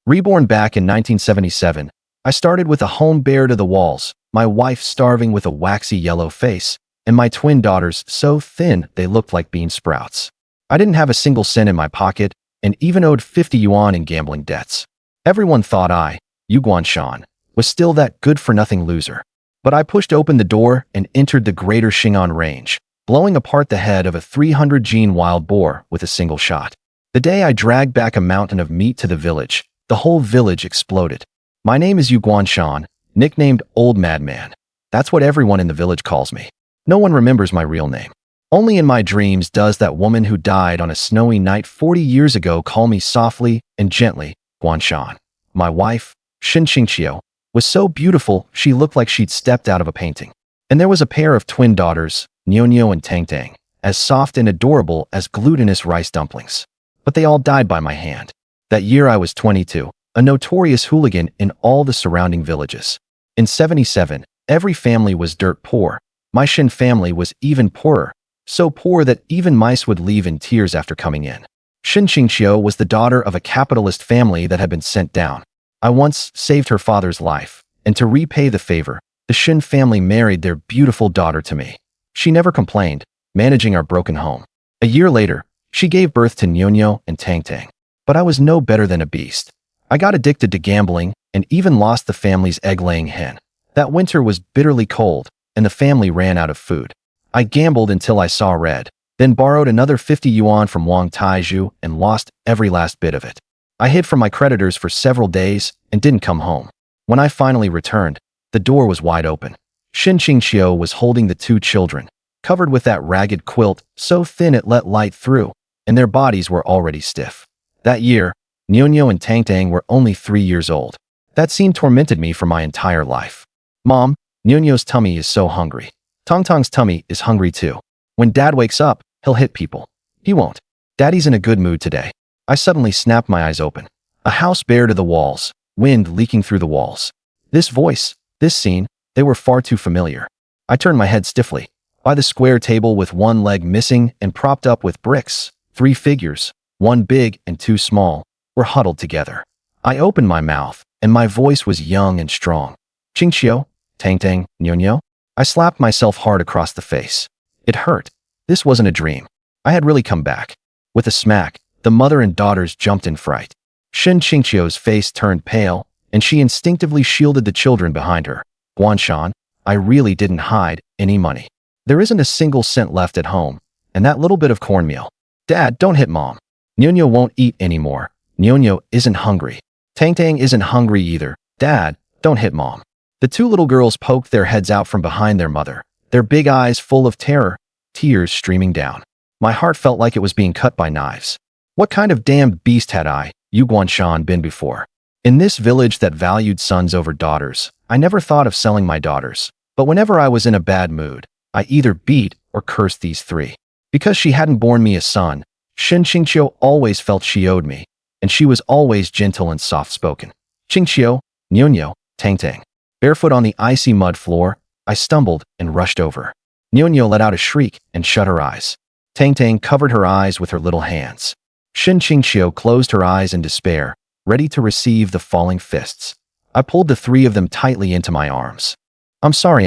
Reborn back in 1977, I started with a home bare to the walls, my wife starving with a waxy yellow face, and my twin daughters so thin they looked like bean sprouts. I didn't have a single cent in my pocket and even owed 50 yuan in gambling debts. Everyone thought I, Yu Guanshan, was still that good-for-nothing loser. But I pushed open the door and entered the greater Xing'an range, blowing apart the head of a 300-gene wild boar with a single shot. The day I dragged back a mountain of meat to the village, the whole village exploded. My name is Yu Guanshan, nicknamed Old Madman. That's what everyone in the village calls me. No one remembers my real name. Only in my dreams does that woman who died on a snowy night 40 years ago call me softly and gently, Guanshan. My wife, Shin Qingqiu, was so beautiful she looked like she'd stepped out of a painting. And there was a pair of twin daughters, Niu and Tang, as soft and adorable as glutinous rice dumplings. But they all died by my hand. That year I was 22, a notorious hooligan in all the surrounding villages. In 77, every family was dirt poor. My Shin family was even poorer, so poor that even mice would leave in tears after coming in. Shin Qingqiu was the daughter of a capitalist family that had been sent down. I once saved her father's life, and to repay the favor, the Shin family married their beautiful daughter to me. She never complained, managing our broken home. A year later, she gave birth to Niu and Tang. But I was no better than a beast. I got addicted to gambling and even lost the family's egg-laying hen. That winter was bitterly cold, and the family ran out of food. I gambled until I saw red, then borrowed another 50 yuan from Wang Taizhu and lost every last bit of it. I hid from my creditors for several days and didn't come home. When I finally returned, the door was wide open. Shin Qingqiu was holding the two children, covered with that ragged quilt so thin it let light through, and their bodies were already stiff. That year, Niu and Tang were only 3 years old. That scene tormented me for my entire life. Mom, Niu's tummy is so hungry. Tang's tummy is hungry too. When Dad wakes up, he'll hit people. He won't. Daddy's in a good mood today. I suddenly snapped my eyes open. A house bare to the walls, wind leaking through the walls. This voice, this scene, they were far too familiar. I turned my head stiffly. By the square table with one leg missing and propped up with bricks, 3 figures, one big and 2 small, were huddled together. I opened my mouth, and my voice was young and strong. Qingqiu, Tang, Niu. I slapped myself hard across the face. It hurt. This wasn't a dream. I had really come back. With a smack, the mother and daughters jumped in fright. Shin Qingqiu's face turned pale, and she instinctively shielded the children behind her. Guanshan, I really didn't hide any money. There isn't a single cent left at home, and that little bit of cornmeal. Dad, don't hit Mom. Niu won't eat anymore. Niu isn't hungry. Tang isn't hungry either. Dad, don't hit Mom. The 2 little girls poked their heads out from behind their mother, their big eyes full of terror, tears streaming down. My heart felt like it was being cut by knives. What kind of damned beast had I, Yu Guanshan, been before? In this village that valued sons over daughters, I never thought of selling my daughters. But whenever I was in a bad mood, I either beat or cursed these 3. Because she hadn't borne me a son, Shin Qingqiu always felt she owed me, and she was always gentle and soft-spoken. Qingqiu, Niu, Tang. Barefoot on the icy mud floor, I stumbled and rushed over. Niu let out a shriek and shut her eyes. Tang covered her eyes with her little hands. Shin Qingqiu closed her eyes in despair, ready to receive the falling fists. I pulled the 3 of them tightly into my arms. I'm sorry.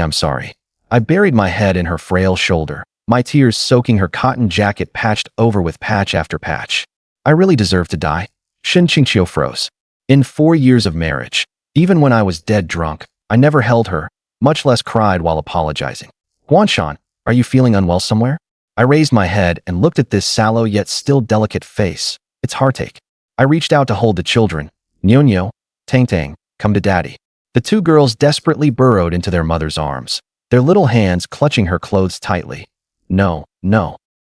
I buried my head in her frail shoulder, my tears soaking her cotton jacket patched over with patch after patch. I really deserve to die. Shin Qingqiu froze. In 4 years of marriage, even when I was dead drunk, I never held her, much less cried while apologizing. Guanshan, are you feeling unwell somewhere? I raised my head and looked at this sallow yet still delicate face. It's heartache. I reached out to hold the children. Niu, Tang, come to Daddy. The 2 girls desperately burrowed into their mother's arms, their little hands clutching her clothes tightly. No.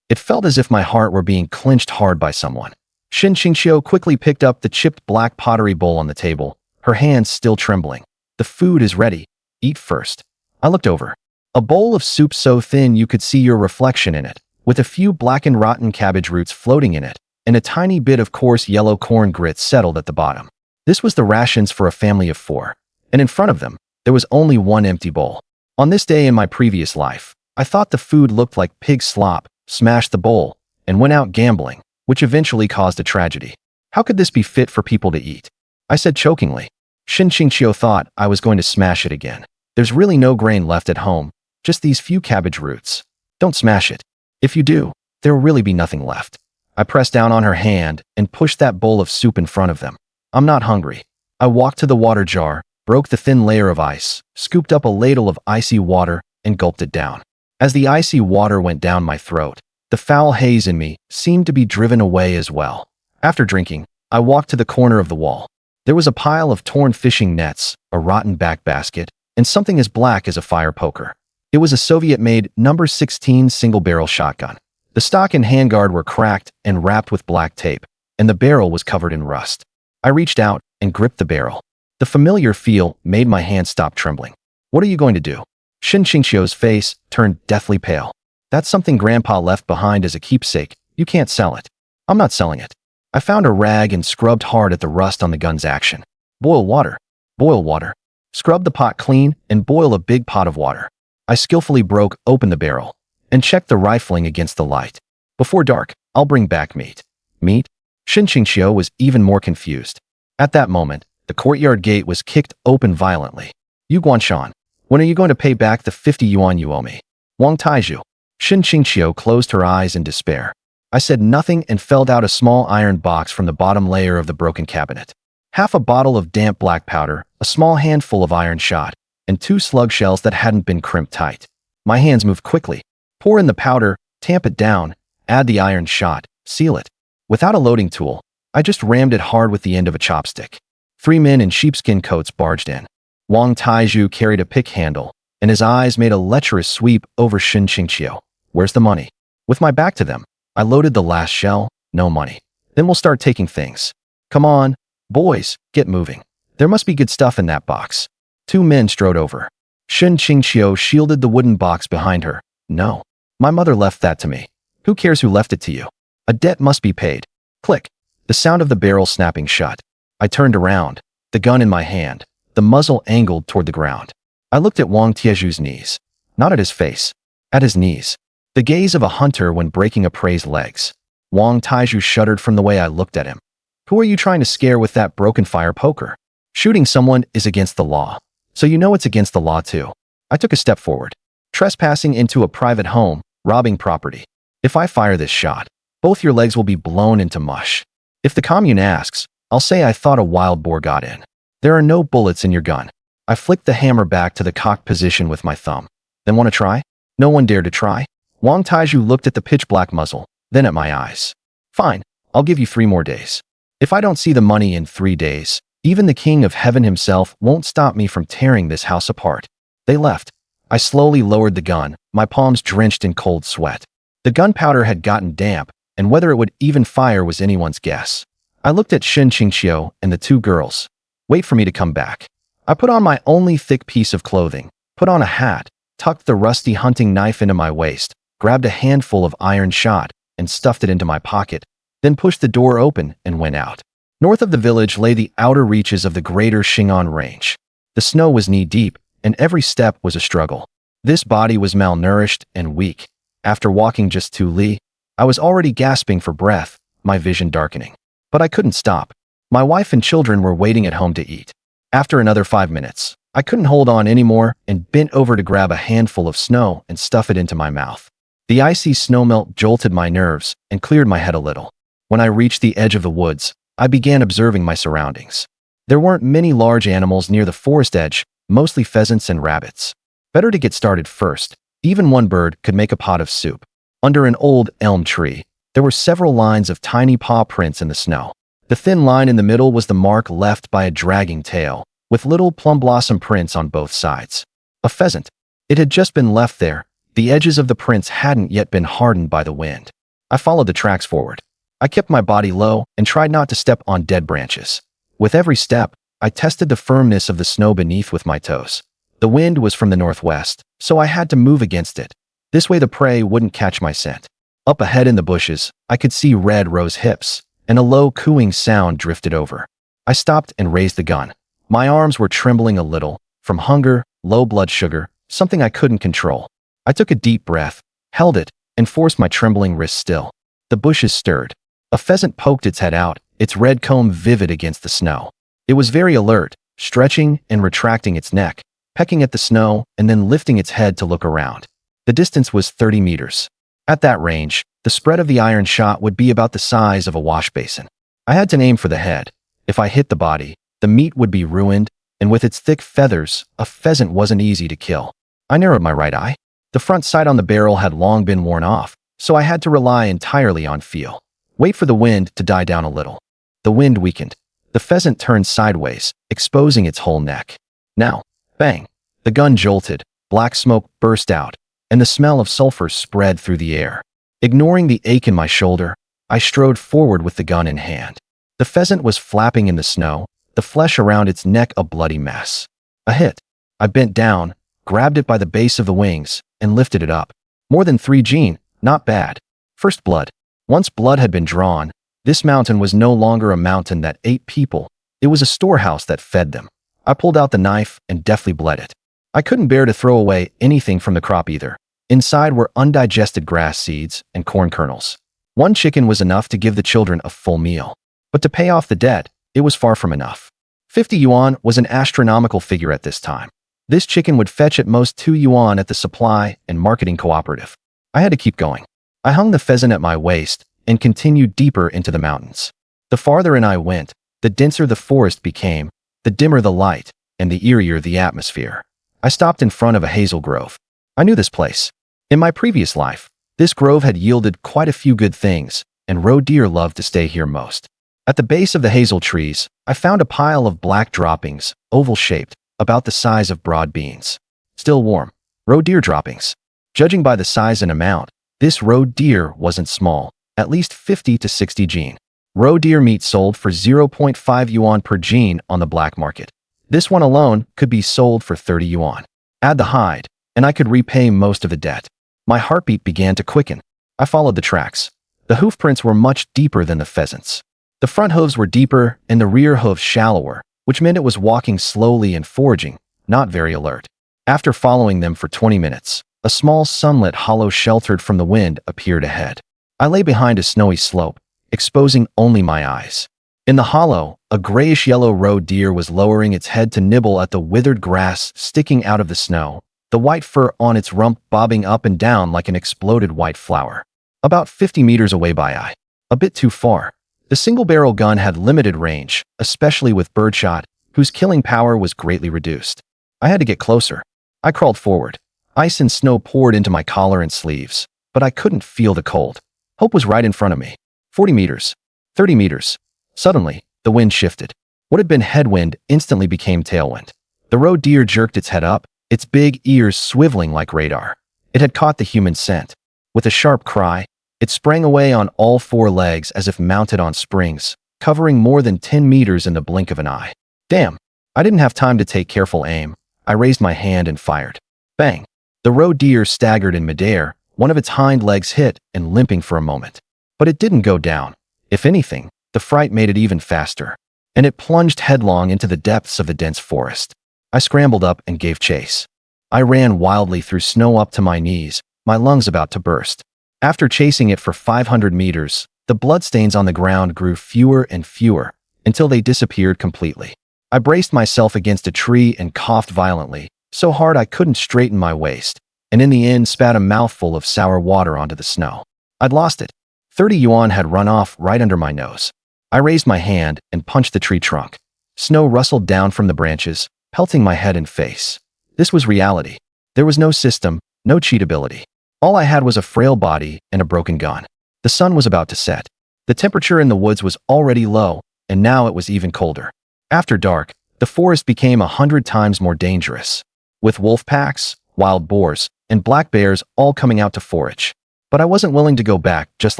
It felt as if my heart were being clenched hard by someone. Shin Qingqiu quickly picked up the chipped black pottery bowl on the table, her hands still trembling. The food is ready. Eat first. I looked over. A bowl of soup so thin you could see your reflection in it, with a few blackened rotten cabbage roots floating in it, and a tiny bit of coarse yellow corn grits settled at the bottom. This was the rations for a family of 4, and in front of them, there was only one empty bowl. On this day in my previous life, I thought the food looked like pig slop, smashed the bowl, and went out gambling, which eventually caused a tragedy. How could this be fit for people to eat? I said chokingly. Shin Qingqiu thought I was going to smash it again. There's really no grain left at home, just these few cabbage roots. Don't smash it. If you do, there will really be nothing left. I pressed down on her hand and pushed that bowl of soup in front of them. I'm not hungry. I walked to the water jar, broke the thin layer of ice, scooped up a ladle of icy water, and gulped it down. As the icy water went down my throat, the foul haze in me seemed to be driven away as well. After drinking, I walked to the corner of the wall. There was a pile of torn fishing nets, a rotten back basket, and something as black as a fire poker. It was a Soviet-made No. 16 single-barrel shotgun. The stock and handguard were cracked and wrapped with black tape, and the barrel was covered in rust. I reached out and gripped the barrel. The familiar feel made my hand stop trembling. What are you going to do? Shin Qingqiu's face turned deathly pale. That's something Grandpa left behind as a keepsake. You can't sell it. I'm not selling it. I found a rag and scrubbed hard at the rust on the gun's action. Boil water. Boil water. Scrub the pot clean and boil a big pot of water. I skillfully broke open the barrel and checked the rifling against the light. Before dark, I'll bring back meat. Meat? Shin Qingqiu was even more confused. At that moment, the courtyard gate was kicked open violently. You Guanshan, when are you going to pay back the 50 yuan you owe me? Wang Taizhu. Shin Qingqiu closed her eyes in despair. I said nothing and felled out a small iron box from the bottom layer of the broken cabinet. Half a bottle of damp black powder, a small handful of iron shot, and 2 slug shells that hadn't been crimped tight. My hands moved quickly. Pour in the powder, tamp it down, add the iron shot, seal it. Without a loading tool, I just rammed it hard with the end of a chopstick. 3 men in sheepskin coats barged in. Wang Taizhu carried a pick handle, and his eyes made a lecherous sweep over Shin Qingqiu. Where's the money? With my back to them, I loaded the last shell. No money. Then we'll start taking things. Come on, boys, get moving. There must be good stuff in that box. 2 men strode over. Shin Qingqiu shielded the wooden box behind her. No. My mother left that to me. Who cares who left it to you? A debt must be paid. Click. The sound of the barrel snapping shut. I turned around, the gun in my hand, the muzzle angled toward the ground. I looked at Wang Taizhu's knees. Not at his face. At his knees. The gaze of a hunter when breaking a prey's legs. Wang Taizhu shuddered from the way I looked at him. Who are you trying to scare with that broken fire poker? Shooting someone is against the law. So you know it's against the law too. I took a step forward. Trespassing into a private home, robbing property. If I fire this shot, both your legs will be blown into mush. If the commune asks, I'll say I thought a wild boar got in. There are no bullets in your gun. I flicked the hammer back to the cocked position with my thumb. Then want to try? No one dared to try. Wang Taizhu looked at the pitch-black muzzle, then at my eyes. Fine, I'll give you 3 more days. If I don't see the money in 3 days, even the king of heaven himself won't stop me from tearing this house apart. They left. I slowly lowered the gun, my palms drenched in cold sweat. The gunpowder had gotten damp, and whether it would even fire was anyone's guess. I looked at Shin Qingqiu and the 2 girls. Wait for me to come back. I put on my only thick piece of clothing, put on a hat, tucked the rusty hunting knife into my waist, grabbed a handful of iron shot, and stuffed it into my pocket, then pushed the door open and went out. North of the village lay the outer reaches of the greater Xing'an range. The snow was knee-deep, and every step was a struggle. This body was malnourished and weak. After walking just 2 li, I was already gasping for breath, my vision darkening. But I couldn't stop. My wife and children were waiting at home to eat. After another 5 minutes, I couldn't hold on anymore and bent over to grab a handful of snow and stuff it into my mouth. The icy snowmelt jolted my nerves and cleared my head a little. When I reached the edge of the woods, I began observing my surroundings. There weren't many large animals near the forest edge, mostly pheasants and rabbits. Better to get started first. Even one bird could make a pot of soup. Under an old elm tree, there were several lines of tiny paw prints in the snow. The thin line in the middle was the mark left by a dragging tail, with little plum blossom prints on both sides. A pheasant. It had just been left there. The edges of the prints hadn't yet been hardened by the wind. I followed the tracks forward. I kept my body low and tried not to step on dead branches. With every step, I tested the firmness of the snow beneath with my toes. The wind was from the northwest, so I had to move against it. This way the prey wouldn't catch my scent. Up ahead in the bushes, I could see red rose hips, and a low cooing sound drifted over. I stopped and raised the gun. My arms were trembling a little, from hunger, low blood sugar, something I couldn't control. I took a deep breath, held it, and forced my trembling wrist still. The bushes stirred. A pheasant poked its head out, its red comb vivid against the snow. It was very alert, stretching and retracting its neck, pecking at the snow and then lifting its head to look around. The distance was 30 meters. At that range, the spread of the iron shot would be about the size of a wash basin. I had to aim for the head. If I hit the body, the meat would be ruined, and with its thick feathers, a pheasant wasn't easy to kill. I narrowed my right eye. The front sight on the barrel had long been worn off, so I had to rely entirely on feel. Wait for the wind to die down a little. The wind weakened. The pheasant turned sideways, exposing its whole neck. Now, bang! The gun jolted, black smoke burst out, and the smell of sulfur spread through the air. Ignoring the ache in my shoulder, I strode forward with the gun in hand. The pheasant was flapping in the snow, the flesh around its neck a bloody mess. A hit. I bent down, grabbed it by the base of the wings, and lifted it up. More than 3 gene, not bad. First blood. Once blood had been drawn, this mountain was no longer a mountain that ate people. It was a storehouse that fed them. I pulled out the knife and deftly bled it. I couldn't bear to throw away anything from the crop either. Inside were undigested grass seeds and corn kernels. 1 chicken was enough to give the children a full meal. But to pay off the debt, it was far from enough. 50 yuan was an astronomical figure at this time. This chicken would fetch at most 2 yuan at the supply and marketing cooperative. I had to keep going. I hung the pheasant at my waist and continued deeper into the mountains. The farther in I went, the denser the forest became, the dimmer the light, and the eerier the atmosphere. I stopped in front of a hazel grove. I knew this place. In my previous life, this grove had yielded quite a few good things, and roe deer loved to stay here most. At the base of the hazel trees, I found a pile of black droppings, oval-shaped, about the size of broad beans. Still warm. Roe deer droppings. Judging by the size and amount, this roe deer wasn't small, at least 50 to 60 gene. Roe deer meat sold for 0.5 yuan per gene on the black market. This one alone could be sold for 30 yuan. Add the hide, and I could repay most of the debt. My heartbeat began to quicken. I followed the tracks. The hoof prints were much deeper than the pheasant's. The front hooves were deeper and the rear hooves shallower, which meant it was walking slowly and foraging, not very alert. After following them for 20 minutes, a small sunlit hollow sheltered from the wind appeared ahead. I lay behind a snowy slope, exposing only my eyes. In the hollow, a grayish-yellow roe deer was lowering its head to nibble at the withered grass sticking out of the snow, the white fur on its rump bobbing up and down like an exploded white flower. About 50 meters away by eye. A bit too far. The single-barrel gun had limited range, especially with birdshot, whose killing power was greatly reduced. I had to get closer. I crawled forward. Ice and snow poured into my collar and sleeves, but I couldn't feel the cold. Hope was right in front of me. 40 meters. 30 meters. Suddenly, the wind shifted. What had been headwind instantly became tailwind. The roe deer jerked its head up, its big ears swiveling like radar. It had caught the human scent. With a sharp cry, it sprang away on all 4 legs as if mounted on springs, covering more than 10 meters in the blink of an eye. Damn! I didn't have time to take careful aim. I raised my hand and fired. Bang! The roe deer staggered in midair, one of its hind legs hit and limping for a moment. But it didn't go down. If anything, the fright made it even faster, and it plunged headlong into the depths of the dense forest. I scrambled up and gave chase. I ran wildly through snow up to my knees, my lungs about to burst. After chasing it for 500 meters, the bloodstains on the ground grew fewer and fewer, until they disappeared completely. I braced myself against a tree and coughed violently, so hard I couldn't straighten my waist, and in the end spat a mouthful of sour water onto the snow. I'd lost it. 30 yuan had run off right under my nose. I raised my hand and punched the tree trunk. Snow rustled down from the branches, pelting my head and face. This was reality. There was no system, no cheatability. All I had was a frail body and a broken gun. The sun was about to set. The temperature in the woods was already low, and now it was even colder. After dark, the forest became 100 times more dangerous, with wolf packs, wild boars, and black bears all coming out to forage. But I wasn't willing to go back just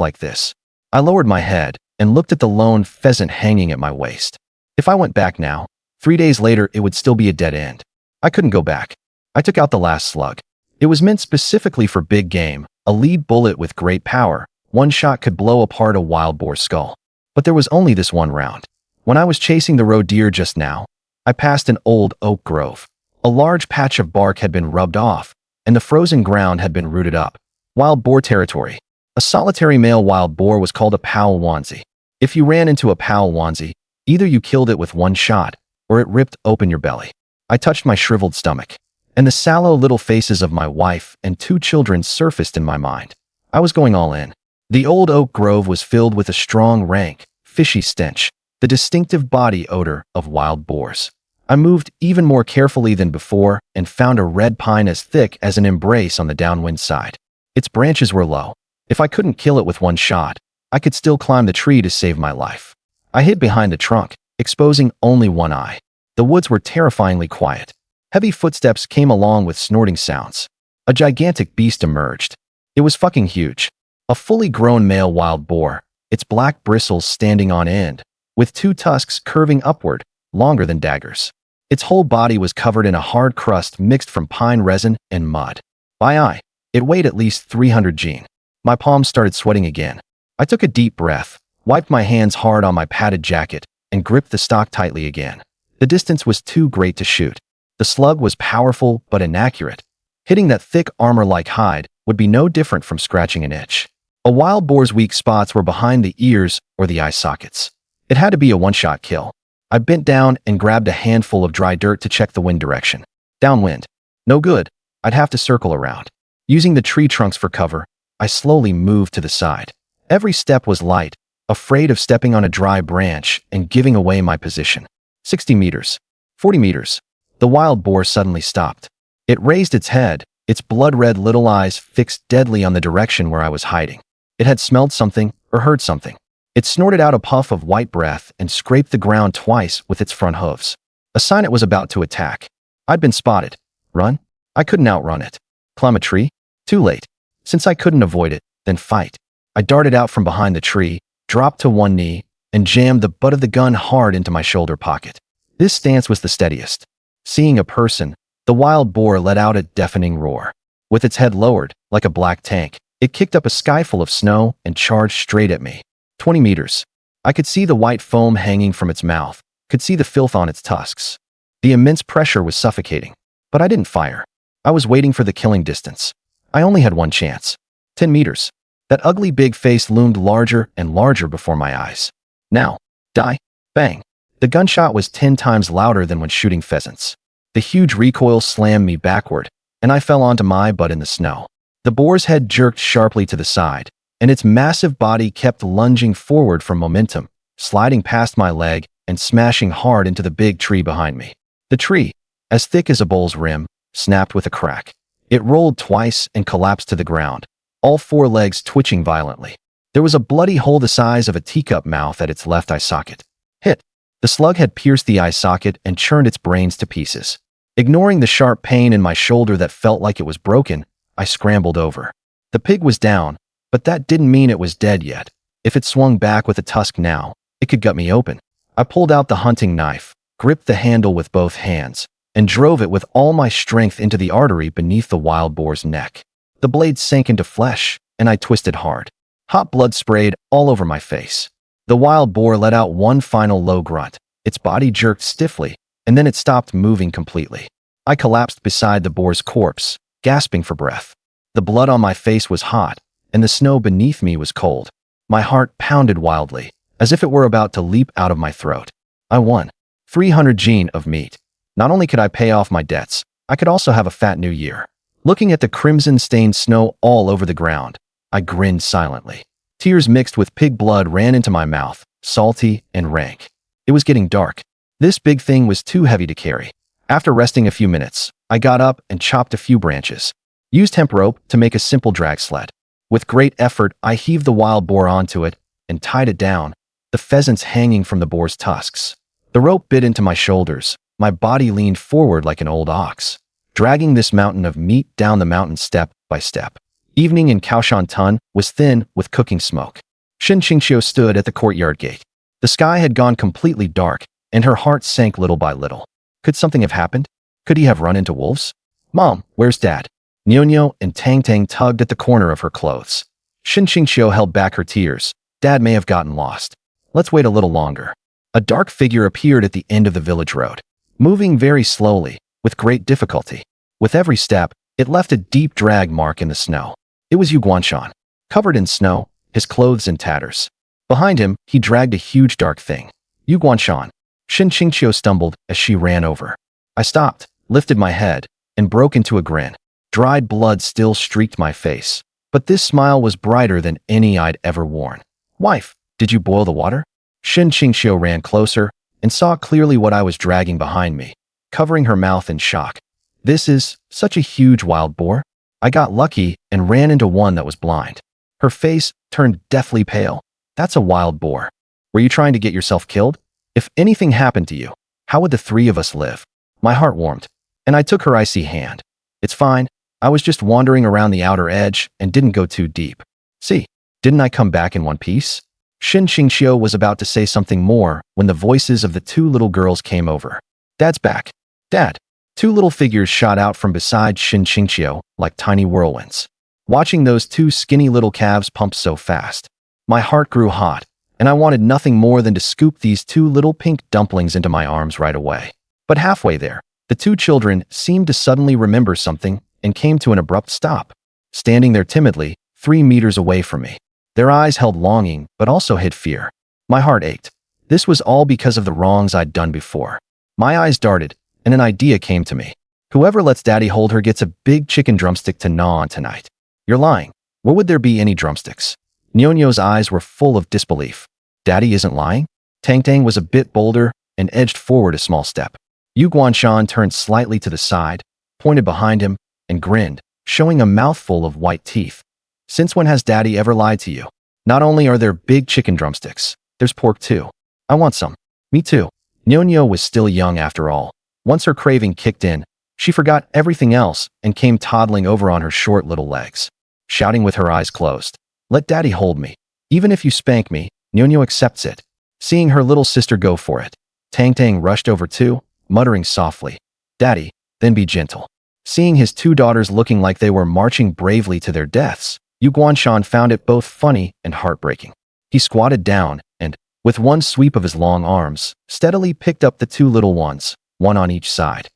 like this. I lowered my head and looked at the lone pheasant hanging at my waist. If I went back now, 3 days later it would still be a dead end. I couldn't go back. I took out the last slug. It was meant specifically for big game, a lead bullet with great power. One shot could blow apart a wild boar's skull. But there was only this one round. When I was chasing the roe deer just now, I passed an old oak grove. A large patch of bark had been rubbed off, and the frozen ground had been rooted up. Wild boar territory. A solitary male wild boar was called a powell onesie. If you ran into a powell onesie, Either you killed it with one shot, or it ripped open your belly. I touched my shriveled stomach, and the sallow little faces of my wife and 2 children surfaced in my mind. I was going all in. The old oak grove was filled with a strong, rank, fishy stench, the distinctive body odor of wild boars. I moved even more carefully than before and found a red pine as thick as an embrace on the downwind side. Its branches were low. If I couldn't kill it with one shot, I could still climb the tree to save my life. I hid behind the trunk, exposing only one eye. The woods were terrifyingly quiet. Heavy footsteps came along with snorting sounds. A gigantic beast emerged. It was fucking huge. A fully grown male wild boar, its black bristles standing on end, with 2 tusks curving upward, longer than daggers. Its whole body was covered in a hard crust mixed from pine resin and mud. By eye, it weighed at least 300 gene. My palms started sweating again. I took a deep breath, wiped my hands hard on my padded jacket, and gripped the stock tightly again. The distance was too great to shoot. The slug was powerful but inaccurate. Hitting that thick armor-like hide would be no different from scratching an itch. A wild boar's weak spots were behind the ears or the eye sockets. It had to be a one-shot kill. I bent down and grabbed a handful of dry dirt to check the wind direction. Downwind. No good. I'd have to circle around. Using the tree trunks for cover, I slowly moved to the side. Every step was light, afraid of stepping on a dry branch and giving away my position. 60 meters. 40 meters. The wild boar suddenly stopped. It raised its head, its blood-red little eyes fixed deadly on the direction where I was hiding. It had smelled something or heard something. It snorted out a puff of white breath and scraped the ground twice with its front hooves. A sign it was about to attack. I'd been spotted. Run? I couldn't outrun it. Climb a tree? Too late. Since I couldn't avoid it, then fight. I darted out from behind the tree, dropped to one knee, and jammed the butt of the gun hard into my shoulder pocket. This stance was the steadiest. Seeing a person, the wild boar let out a deafening roar. With its head lowered, like a black tank, it kicked up a skyful of snow and charged straight at me. 20 meters. I could see the white foam hanging from its mouth, could see the filth on its tusks. The immense pressure was suffocating. But I didn't fire. I was waiting for the killing distance. I only had one chance. 10 meters. That ugly big face loomed larger and larger before my eyes. Now. Die. Bang. The gunshot was 10 times louder than when shooting pheasants. The huge recoil slammed me backward, and I fell onto my butt in the snow. The boar's head jerked sharply to the side, and its massive body kept lunging forward for momentum, sliding past my leg and smashing hard into the big tree behind me. The tree, as thick as a bowl's rim, snapped with a crack. It rolled twice and collapsed to the ground, all 4 legs twitching violently. There was a bloody hole the size of a teacup mouth at its left eye socket. Hit. The slug had pierced the eye socket and churned its brains to pieces. Ignoring the sharp pain in my shoulder that felt like it was broken, I scrambled over. The pig was down, but that didn't mean it was dead yet. If it swung back with a tusk now, it could gut me open. I pulled out the hunting knife, gripped the handle with both hands, and drove it with all my strength into the artery beneath the wild boar's neck. The blade sank into flesh, and I twisted hard. Hot blood sprayed all over my face. The wild boar let out one final low grunt. Its body jerked stiffly, and then it stopped moving completely. I collapsed beside the boar's corpse, gasping for breath. The blood on my face was hot, and the snow beneath me was cold. My heart pounded wildly, as if it were about to leap out of my throat. I won. 300 gene of meat. Not only could I pay off my debts, I could also have a fat new year. Looking at the crimson-stained snow all over the ground, I grinned silently. Tears mixed with pig blood ran into my mouth, salty and rank. It was getting dark. This big thing was too heavy to carry. After resting a few minutes, I got up and chopped a few branches. Used hemp rope to make a simple drag sled. With great effort, I heaved the wild boar onto it and tied it down, the pheasants hanging from the boar's tusks. The rope bit into my shoulders. My body leaned forward like an old ox, dragging this mountain of meat down the mountain step by step. Evening in Kaoshan was thin with cooking smoke. Shin Qingxiu stood at the courtyard gate. The sky had gone completely dark, and her heart sank little by little. Could something have happened? Could he have run into wolves? Mom, where's Dad? Nyo and Tang Tang tugged at the corner of her clothes. Shin Qingxiu held back her tears. Dad may have gotten lost. Let's wait a little longer. A dark figure appeared at the end of the village road, moving very slowly, with great difficulty. With every step, it left a deep drag mark in the snow. It was Yu Guanshan, covered in snow, his clothes in tatters. Behind him, he dragged a huge dark thing. Yu Guanshan. Shin Qingqiu stumbled as she ran over. I stopped, lifted my head, and broke into a grin. Dried blood still streaked my face, but this smile was brighter than any I'd ever worn. Wife, did you boil the water? Shin Qingqiu ran closer and saw clearly what I was dragging behind me, covering her mouth in shock. This is such a huge wild boar. I got lucky and ran into one that was blind. Her face turned deathly pale. That's a wild boar. Were you trying to get yourself killed? If anything happened to you, how would the three of us live? My heart warmed, and I took her icy hand. It's fine. I was just wandering around the outer edge and didn't go too deep. See, didn't I come back in one piece? Shin Qingqiu was about to say something more when the voices of the two little girls came over. Dad's back. Dad. Two little figures shot out from beside Shin Qingqiu like tiny whirlwinds. Watching those two skinny little calves pump so fast, my heart grew hot, and I wanted nothing more than to scoop these two little pink dumplings into my arms right away. But halfway there, the two children seemed to suddenly remember something and came to an abrupt stop, standing there timidly, 3 meters away from me. Their eyes held longing, but also hid fear. My heart ached. This was all because of the wrongs I'd done before. My eyes darted, and an idea came to me. Whoever lets Daddy hold her gets a big chicken drumstick to gnaw on tonight. You're lying. Where would there be any drumsticks? Nyonyo's eyes were full of disbelief. Daddy isn't lying? Tang Tang was a bit bolder and edged forward a small step. Yu Guanshan turned slightly to the side, pointed behind him, and grinned, showing a mouthful of white teeth. Since when has Daddy ever lied to you? Not only are there big chicken drumsticks, there's pork too. I want some. Me too. Nyonyo was still young after all. Once her craving kicked in, she forgot everything else and came toddling over on her short little legs, shouting with her eyes closed. Let Daddy hold me. Even if you spank me, Nyonyo accepts it. Seeing her little sister go for it, Tang Tang rushed over too, muttering softly, Daddy, then be gentle. Seeing his two daughters looking like they were marching bravely to their deaths, Yu Guanshan found it both funny and heartbreaking. He squatted down and, with one sweep of his long arms, steadily picked up the two little ones, one on each side.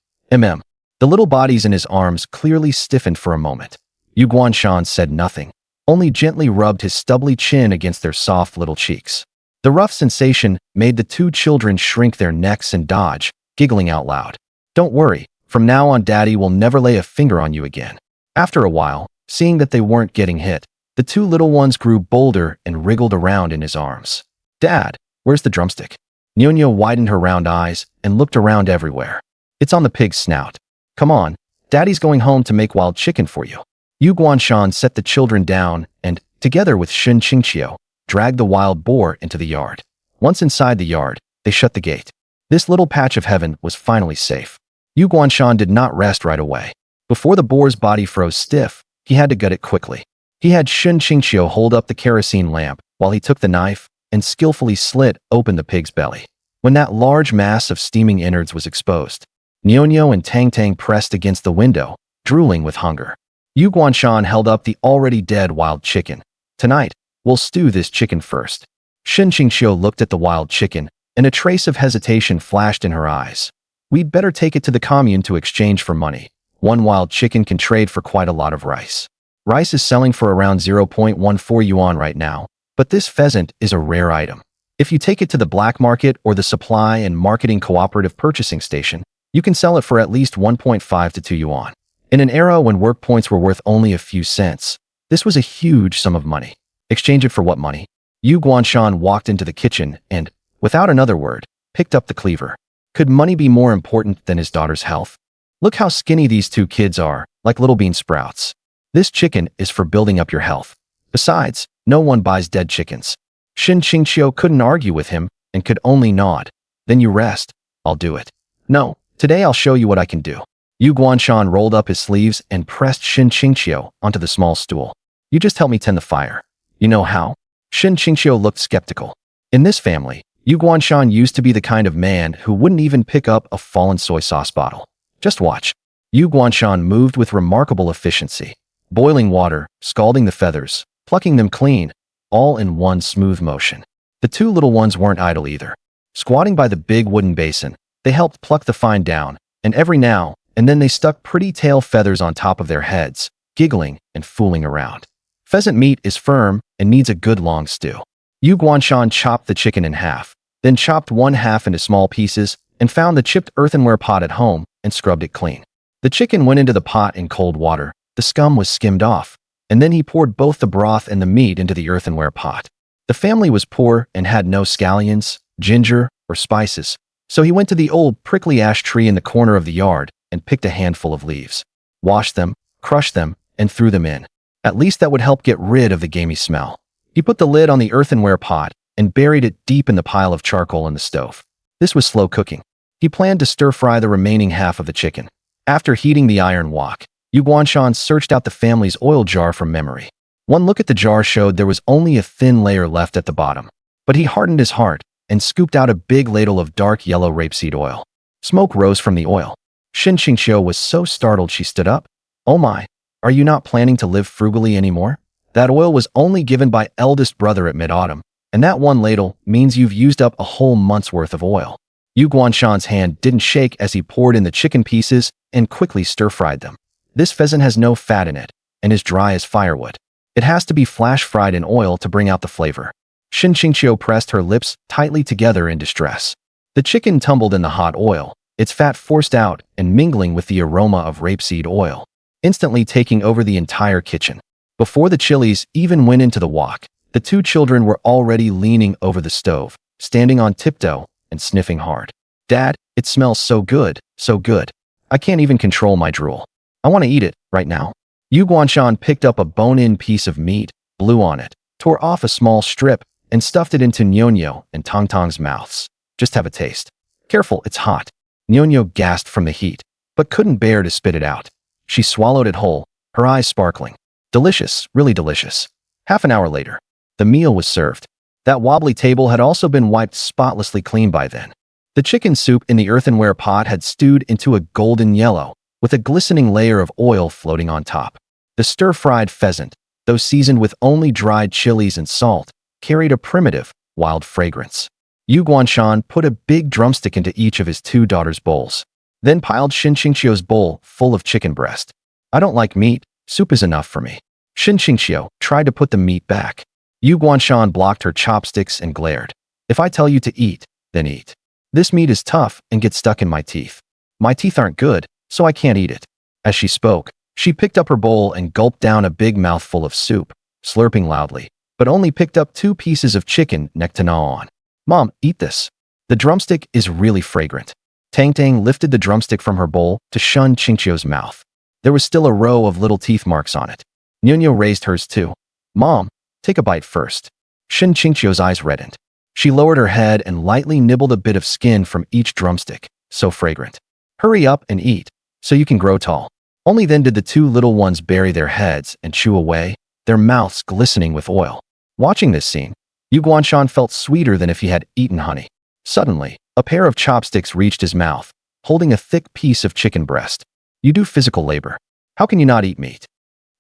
The little bodies in his arms clearly stiffened for a moment. Yu Guanshan said nothing, only gently rubbed his stubbly chin against their soft little cheeks. The rough sensation made the two children shrink their necks and dodge, giggling out loud. Don't worry, from now on Daddy will never lay a finger on you again. After a while, seeing that they weren't getting hit, the two little ones grew bolder and wriggled around in his arms. Dad, where's the drumstick? Nyonyo widened her round eyes and looked around everywhere. It's on the pig's snout. Come on, Daddy's going home to make wild chicken for you. Yu Guanshan set the children down and, together with Shin Qingqiu, dragged the wild boar into the yard. Once inside the yard, they shut the gate. This little patch of heaven was finally safe. Yu Guanshan did not rest right away. Before the boar's body froze stiff, he had to gut it quickly. He had Shin Qingqiu hold up the kerosene lamp while he took the knife and skillfully slit open the pig's belly. When that large mass of steaming innards was exposed, Nyonyo and Tang Tang pressed against the window, drooling with hunger. Yu Guanshan held up the already dead wild chicken. Tonight, we'll stew this chicken first. Shin Qingqiu looked at the wild chicken, and a trace of hesitation flashed in her eyes. We'd better take it to the commune to exchange for money. One wild chicken can trade for quite a lot of rice. Rice is selling for around 0.14 yuan right now, but this pheasant is a rare item. If you take it to the black market or the supply and marketing cooperative purchasing station, you can sell it for at least 1.5 to 2 yuan. In an era when work points were worth only a few cents, this was a huge sum of money. Exchange it for what money? Yu Guanshan walked into the kitchen and, without another word, picked up the cleaver. Could money be more important than his daughter's health? Look how skinny these two kids are, like little bean sprouts. This chicken is for building up your health. Besides, no one buys dead chickens. Shin Qingqiu couldn't argue with him and could only nod. Then you rest. I'll do it. No, today I'll show you what I can do. Yu Guanshan rolled up his sleeves and pressed Shin Qingqiu onto the small stool. You just help me tend the fire. You know how? Shin Qingqiu looked skeptical. In this family, Yu Guanshan used to be the kind of man who wouldn't even pick up a fallen soy sauce bottle. Just watch. Yu Guanshan moved with remarkable efficiency. Boiling water, scalding the feathers, plucking them clean, all in one smooth motion. The two little ones weren't idle either. Squatting by the big wooden basin, they helped pluck the fine down, and every now and then they stuck pretty tail feathers on top of their heads, giggling and fooling around. Pheasant meat is firm and needs a good long stew. Yu Guanshan chopped the chicken in half, then chopped one half into small pieces and found the chipped earthenware pot at home and scrubbed it clean. The chicken went into the pot in cold water. The scum was skimmed off, and then he poured both the broth and the meat into the earthenware pot. The family was poor and had no scallions, ginger, or spices, so he went to the old prickly ash tree in the corner of the yard and picked a handful of leaves, washed them, crushed them, and threw them in. At least that would help get rid of the gamey smell. He put the lid on the earthenware pot and buried it deep in the pile of charcoal in the stove. This was slow cooking. He planned to stir-fry the remaining half of the chicken. After heating the iron wok, Yu Guanshan searched out the family's oil jar from memory. One look at the jar showed there was only a thin layer left at the bottom. But he hardened his heart and scooped out a big ladle of dark yellow rapeseed oil. Smoke rose from the oil. Shin Qingqiu was so startled she stood up. "Oh my, are you not planning to live frugally anymore? That oil was only given by eldest brother at mid-autumn, and that one ladle means you've used up a whole month's worth of oil." Yu Guanshan's hand didn't shake as he poured in the chicken pieces and quickly stir-fried them. This pheasant has no fat in it and is dry as firewood. It has to be flash-fried in oil to bring out the flavor. Shin Qingqiu pressed her lips tightly together in distress. The chicken tumbled in the hot oil, its fat forced out and mingling with the aroma of rapeseed oil, instantly taking over the entire kitchen. Before the chilies even went into the wok, the two children were already leaning over the stove, standing on tiptoe and sniffing hard. "Dad, it smells so good, so good. I can't even control my drool. I want to eat it right now." Yu Guanshan picked up a bone-in piece of meat, blew on it, tore off a small strip, and stuffed it into Nyonyo and Tongtong's mouths. "Just have a taste." "Careful, it's hot." Nyonyo gasped from the heat, but couldn't bear to spit it out. She swallowed it whole, her eyes sparkling. Delicious, really delicious. Half an hour later, the meal was served. That wobbly table had also been wiped spotlessly clean by then. The chicken soup in the earthenware pot had stewed into a golden yellow, with a glistening layer of oil floating on top. The stir-fried pheasant, though seasoned with only dried chilies and salt, carried a primitive, wild fragrance. Yu Guanshan put a big drumstick into each of his two daughters' bowls, then piled Shin Qingqiu's bowl full of chicken breast. "I don't like meat. Soup is enough for me." Shin Qingqiu tried to put the meat back. Yu Guanshan blocked her chopsticks and glared. "If I tell you to eat, then eat. This meat is tough and gets stuck in my teeth. My teeth aren't good, so I can't eat it." As she spoke, she picked up her bowl and gulped down a big mouthful of soup, slurping loudly, but only picked up 2 pieces of chicken neck to gnaw on. "Mom, eat this. The drumstick is really fragrant." Tang Tang lifted the drumstick from her bowl to shun Qingqiu's mouth. There was still a row of little teeth marks on it. Nyonyo raised hers too. "Mom, take a bite first." Shin Qingqiu's eyes reddened. She lowered her head and lightly nibbled a bit of skin from each drumstick, so fragrant. "Hurry up and eat, so you can grow tall." Only then did the 2 little ones bury their heads and chew away, their mouths glistening with oil. Watching this scene, Yu Guanshan felt sweeter than if he had eaten honey. Suddenly, a pair of chopsticks reached his mouth, holding a thick piece of chicken breast. "You do physical labor. How can you not eat meat?"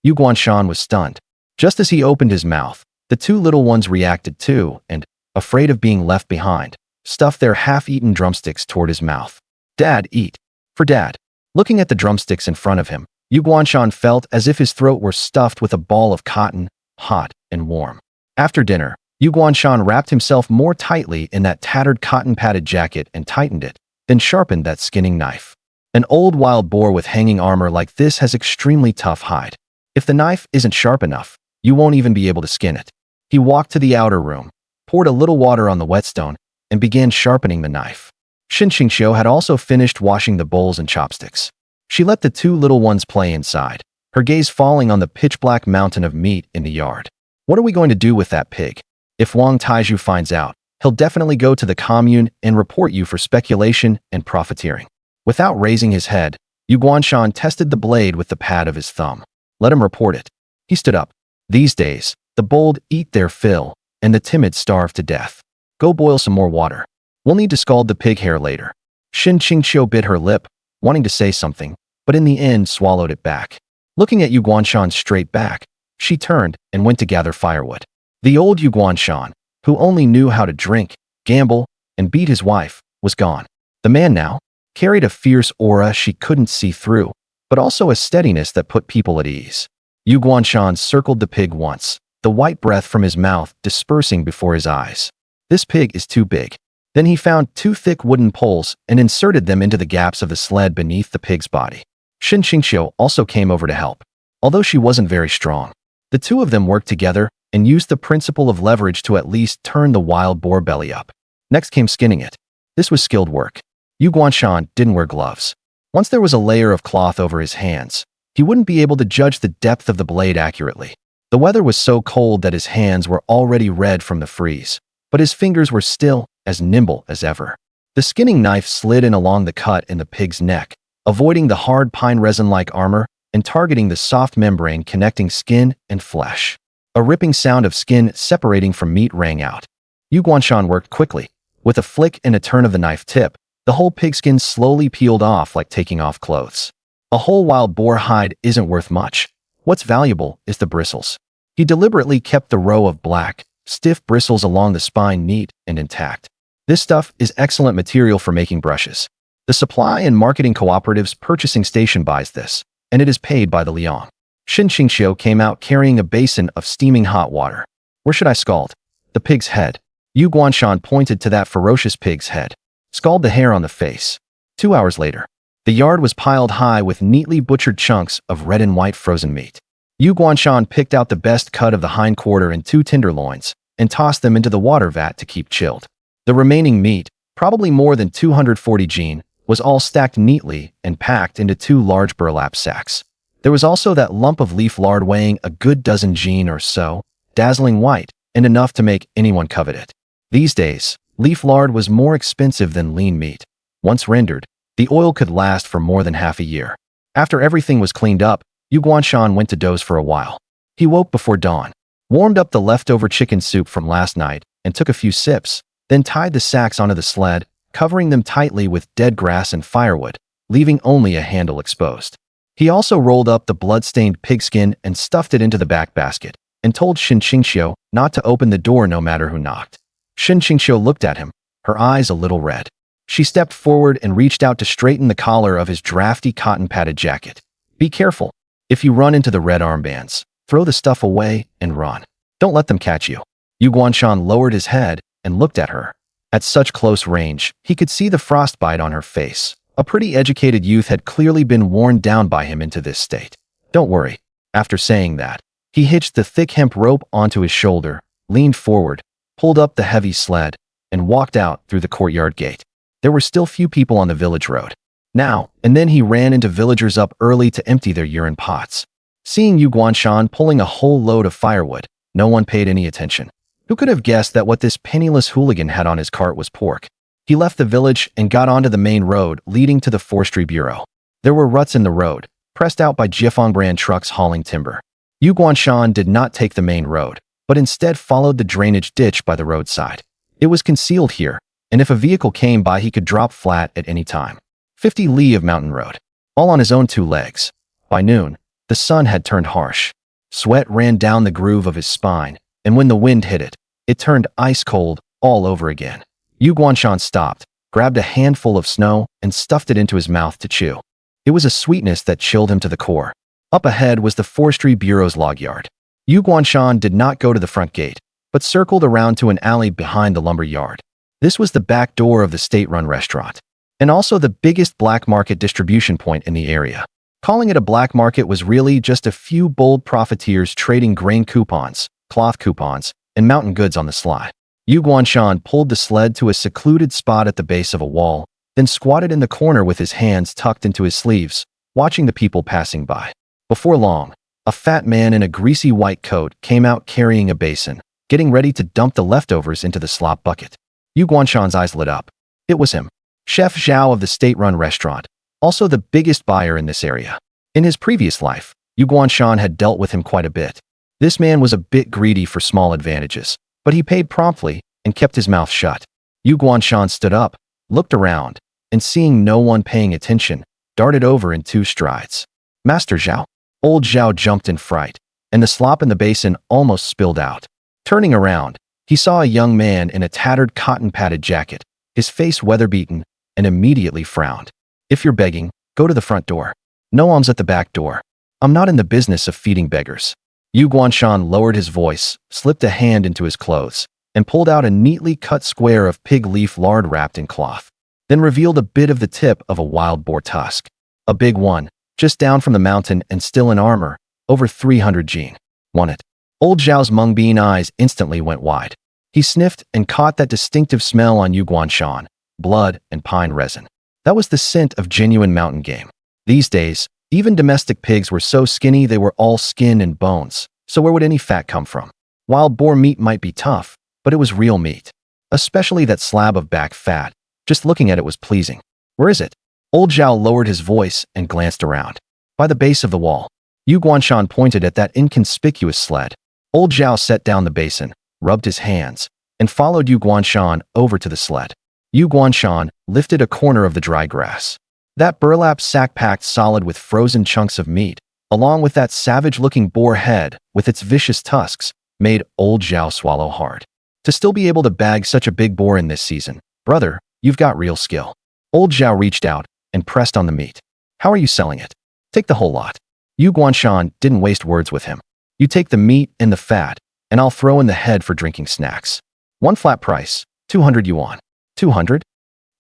Yu Guanshan was stunned. Just as he opened his mouth, the 2 little ones reacted too and, afraid of being left behind, stuffed their half-eaten drumsticks toward his mouth. "Dad, eat. For Dad." Looking at the drumsticks in front of him, Yu Guanshan felt as if his throat were stuffed with a ball of cotton, hot and warm. After dinner, Yu Guanshan wrapped himself more tightly in that tattered cotton-padded jacket and tightened it, then sharpened that skinning knife. An old wild boar with hanging armor like this has extremely tough hide. If the knife isn't sharp enough, you won't even be able to skin it. He walked to the outer room, poured a little water on the whetstone, and began sharpening the knife. Shin Qingqiu had also finished washing the bowls and chopsticks. She let the 2 little ones play inside, her gaze falling on the pitch-black mountain of meat in the yard. "What are we going to do with that pig? If Wang Taizhu finds out, he'll definitely go to the commune and report you for speculation and profiteering." Without raising his head, Yu Guanshan tested the blade with the pad of his thumb. "Let him report it." He stood up. "These days, the bold eat their fill, and the timid starve to death. Go boil some more water. We'll need to scald the pig hair later." Shin Qingqiu bit her lip, wanting to say something, but in the end swallowed it back. Looking at Yu Guanshan's straight back, she turned and went to gather firewood. The old Yu Guanshan, who only knew how to drink, gamble, and beat his wife, was gone. The man now carried a fierce aura she couldn't see through, but also a steadiness that put people at ease. Yu Guanshan circled the pig once, the white breath from his mouth dispersing before his eyes. "This pig is too big. Then he found two thick wooden poles and inserted them into the gaps of the sled beneath the pig's body. Shin Qingxiu also came over to help, although she wasn't very strong. The two of them worked together and used the principle of leverage to at least turn the wild boar belly up. Next came skinning it. This was skilled work. Yu Guanshan didn't wear gloves. Once there was a layer of cloth over his hands, he wouldn't be able to judge the depth of the blade accurately. The weather was so cold that his hands were already red from the freeze, but his fingers were still as nimble as ever. The skinning knife slid in along the cut in the pig's neck, avoiding the hard pine resin-like armor and targeting the soft membrane connecting skin and flesh. A ripping sound of skin separating from meat rang out. Yu Guanshan worked quickly. With a flick and a turn of the knife tip, the whole pigskin slowly peeled off like taking off clothes. A whole wild boar hide isn't worth much. What's valuable is the bristles. He deliberately kept the row of black, stiff bristles along the spine neat and intact. This stuff is excellent material for making brushes. The supply and marketing cooperative's purchasing station buys this, and it is paid by the liang. Shin Qingxiu came out carrying a basin of steaming hot water. Where should I scald? The pig's head. Yu Guanshan pointed to that ferocious pig's head. Scald the hair on the face. 2 hours later, the yard was piled high with neatly butchered chunks of red and white frozen meat. Yu Guanshan picked out the best cut of the hind quarter and 2 tenderloins and tossed them into the water vat to keep chilled. The remaining meat, probably more than 240 jin, was all stacked neatly and packed into 2 large burlap sacks. There was also that lump of leaf lard weighing a good dozen jin or so, dazzling white, and enough to make anyone covet it. These days, leaf lard was more expensive than lean meat. Once rendered, the oil could last for more than half a year. After everything was cleaned up, Yu Guanshan went to doze for a while. He woke before dawn, warmed up the leftover chicken soup from last night, and took a few sips, then tied the sacks onto the sled, covering them tightly with dead grass and firewood, leaving only a handle exposed. He also rolled up the blood-stained pigskin and stuffed it into the back basket, and told Shin Qingxiu not to open the door no matter who knocked. Shin Qingxiu looked at him, her eyes a little red. She stepped forward and reached out to straighten the collar of his drafty cotton-padded jacket. Be careful. If you run into the red armbands, throw the stuff away and run. Don't let them catch you. Yu Guanshan lowered his head and looked at her. At such close range, he could see the frostbite on her face. A pretty educated youth had clearly been worn down by him into this state. Don't worry. After saying that, he hitched the thick hemp rope onto his shoulder, leaned forward, pulled up the heavy sled, and walked out through the courtyard gate. There were still few people on the village road. Now and then he ran into villagers up early to empty their urine pots. Seeing Yu Guanshan pulling a whole load of firewood, no one paid any attention. Who could have guessed that what this penniless hooligan had on his cart was pork? He left the village and got onto the main road leading to the forestry bureau. There were ruts in the road, pressed out by Jiefeng brand trucks hauling timber. Yu Guanshan did not take the main road, but instead followed the drainage ditch by the roadside. It was concealed here, and if a vehicle came by he could drop flat at any time. 50 li of mountain road, all on his own 2 legs. By noon, the sun had turned harsh. Sweat ran down the groove of his spine, and when the wind hit it, it turned ice cold all over again. Yu Guanshan stopped, grabbed a handful of snow, and stuffed it into his mouth to chew. It was a sweetness that chilled him to the core. Up ahead was the forestry bureau's log yard. Yu Guanshan did not go to the front gate, but circled around to an alley behind the lumber yard. This was the back door of the state-run restaurant, and also the biggest black market distribution point in the area. Calling it a black market was really just a few bold profiteers trading grain coupons, cloth coupons, and mountain goods on the sly. Yu Guanshan pulled the sled to a secluded spot at the base of a wall, then squatted in the corner with his hands tucked into his sleeves, watching the people passing by. Before long, a fat man in a greasy white coat came out carrying a basin, getting ready to dump the leftovers into the slop bucket. Yu Guanshan's eyes lit up. It was him, Chef Zhao of the state-run restaurant, also the biggest buyer in this area. In his previous life, Yu Guanshan had dealt with him quite a bit. This man was a bit greedy for small advantages, but he paid promptly and kept his mouth shut. Yu Guanshan stood up, looked around, and seeing no one paying attention, darted over in 2 strides. Master Zhao. Old Zhao jumped in fright, and the slop in the basin almost spilled out. Turning around, he saw a young man in a tattered cotton-padded jacket, his face weather-beaten, and immediately frowned. If you're begging, go to the front door. No alms at the back door. I'm not in the business of feeding beggars. Yu Guanshan lowered his voice, slipped a hand into his clothes, and pulled out a neatly cut square of pig leaf lard wrapped in cloth, then revealed a bit of the tip of a wild boar tusk. A big one, just down from the mountain and still in armor, over 300 gene. Want it? Old Zhao's mung-bean eyes instantly went wide. He sniffed and caught that distinctive smell on Yu Guanshan, blood and pine resin. That was the scent of genuine mountain game. These days, even domestic pigs were so skinny they were all skin and bones, so where would any fat come from? Wild boar meat might be tough, but it was real meat. Especially that slab of back fat. Just looking at it was pleasing. Where is it? Old Zhao lowered his voice and glanced around. By the base of the wall. Yu Guanshan pointed at that inconspicuous sled. Old Zhao set down the basin, rubbed his hands, and followed Yu Guanshan over to the sled. Yu Guanshan lifted a corner of the dry grass. That burlap sack packed solid with frozen chunks of meat, along with that savage-looking boar head with its vicious tusks, made Old Zhao swallow hard. To still be able to bag such a big boar in this season, brother, you've got real skill. Old Zhao reached out and pressed on the meat. How are you selling it? Take the whole lot. Yu Guanshan didn't waste words with him. You take the meat and the fat, and I'll throw in the head for drinking snacks. One flat price, 200 yuan. 200?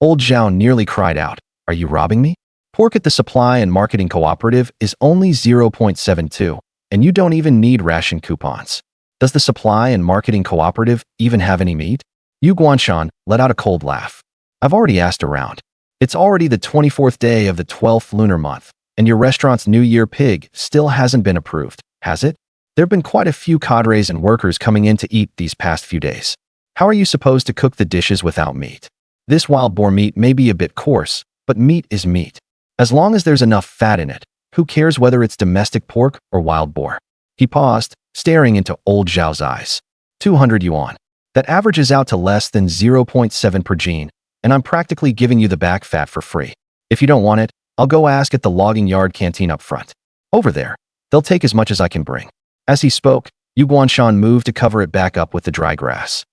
Old Zhao nearly cried out. Are you robbing me? Pork at the Supply and Marketing Cooperative is only 0.72, and you don't even need ration coupons. Does the Supply and Marketing Cooperative even have any meat? Yu Guanshan let out a cold laugh. I've already asked around. It's already the 24th day of the 12th lunar month, and your restaurant's New Year pig still hasn't been approved, has it? There've been quite a few cadres and workers coming in to eat these past few days. How are you supposed to cook the dishes without meat? This wild boar meat may be a bit coarse, but meat is meat. As long as there's enough fat in it, who cares whether it's domestic pork or wild boar? He paused, staring into Old Zhao's eyes. 200 yuan. That averages out to less than 0.7 per gene, and I'm practically giving you the back fat for free. If you don't want it, I'll go ask at the logging yard canteen up front. Over there. They'll take as much as I can bring. As he spoke, Yu Guanshan moved to cover it back up with the dry grass.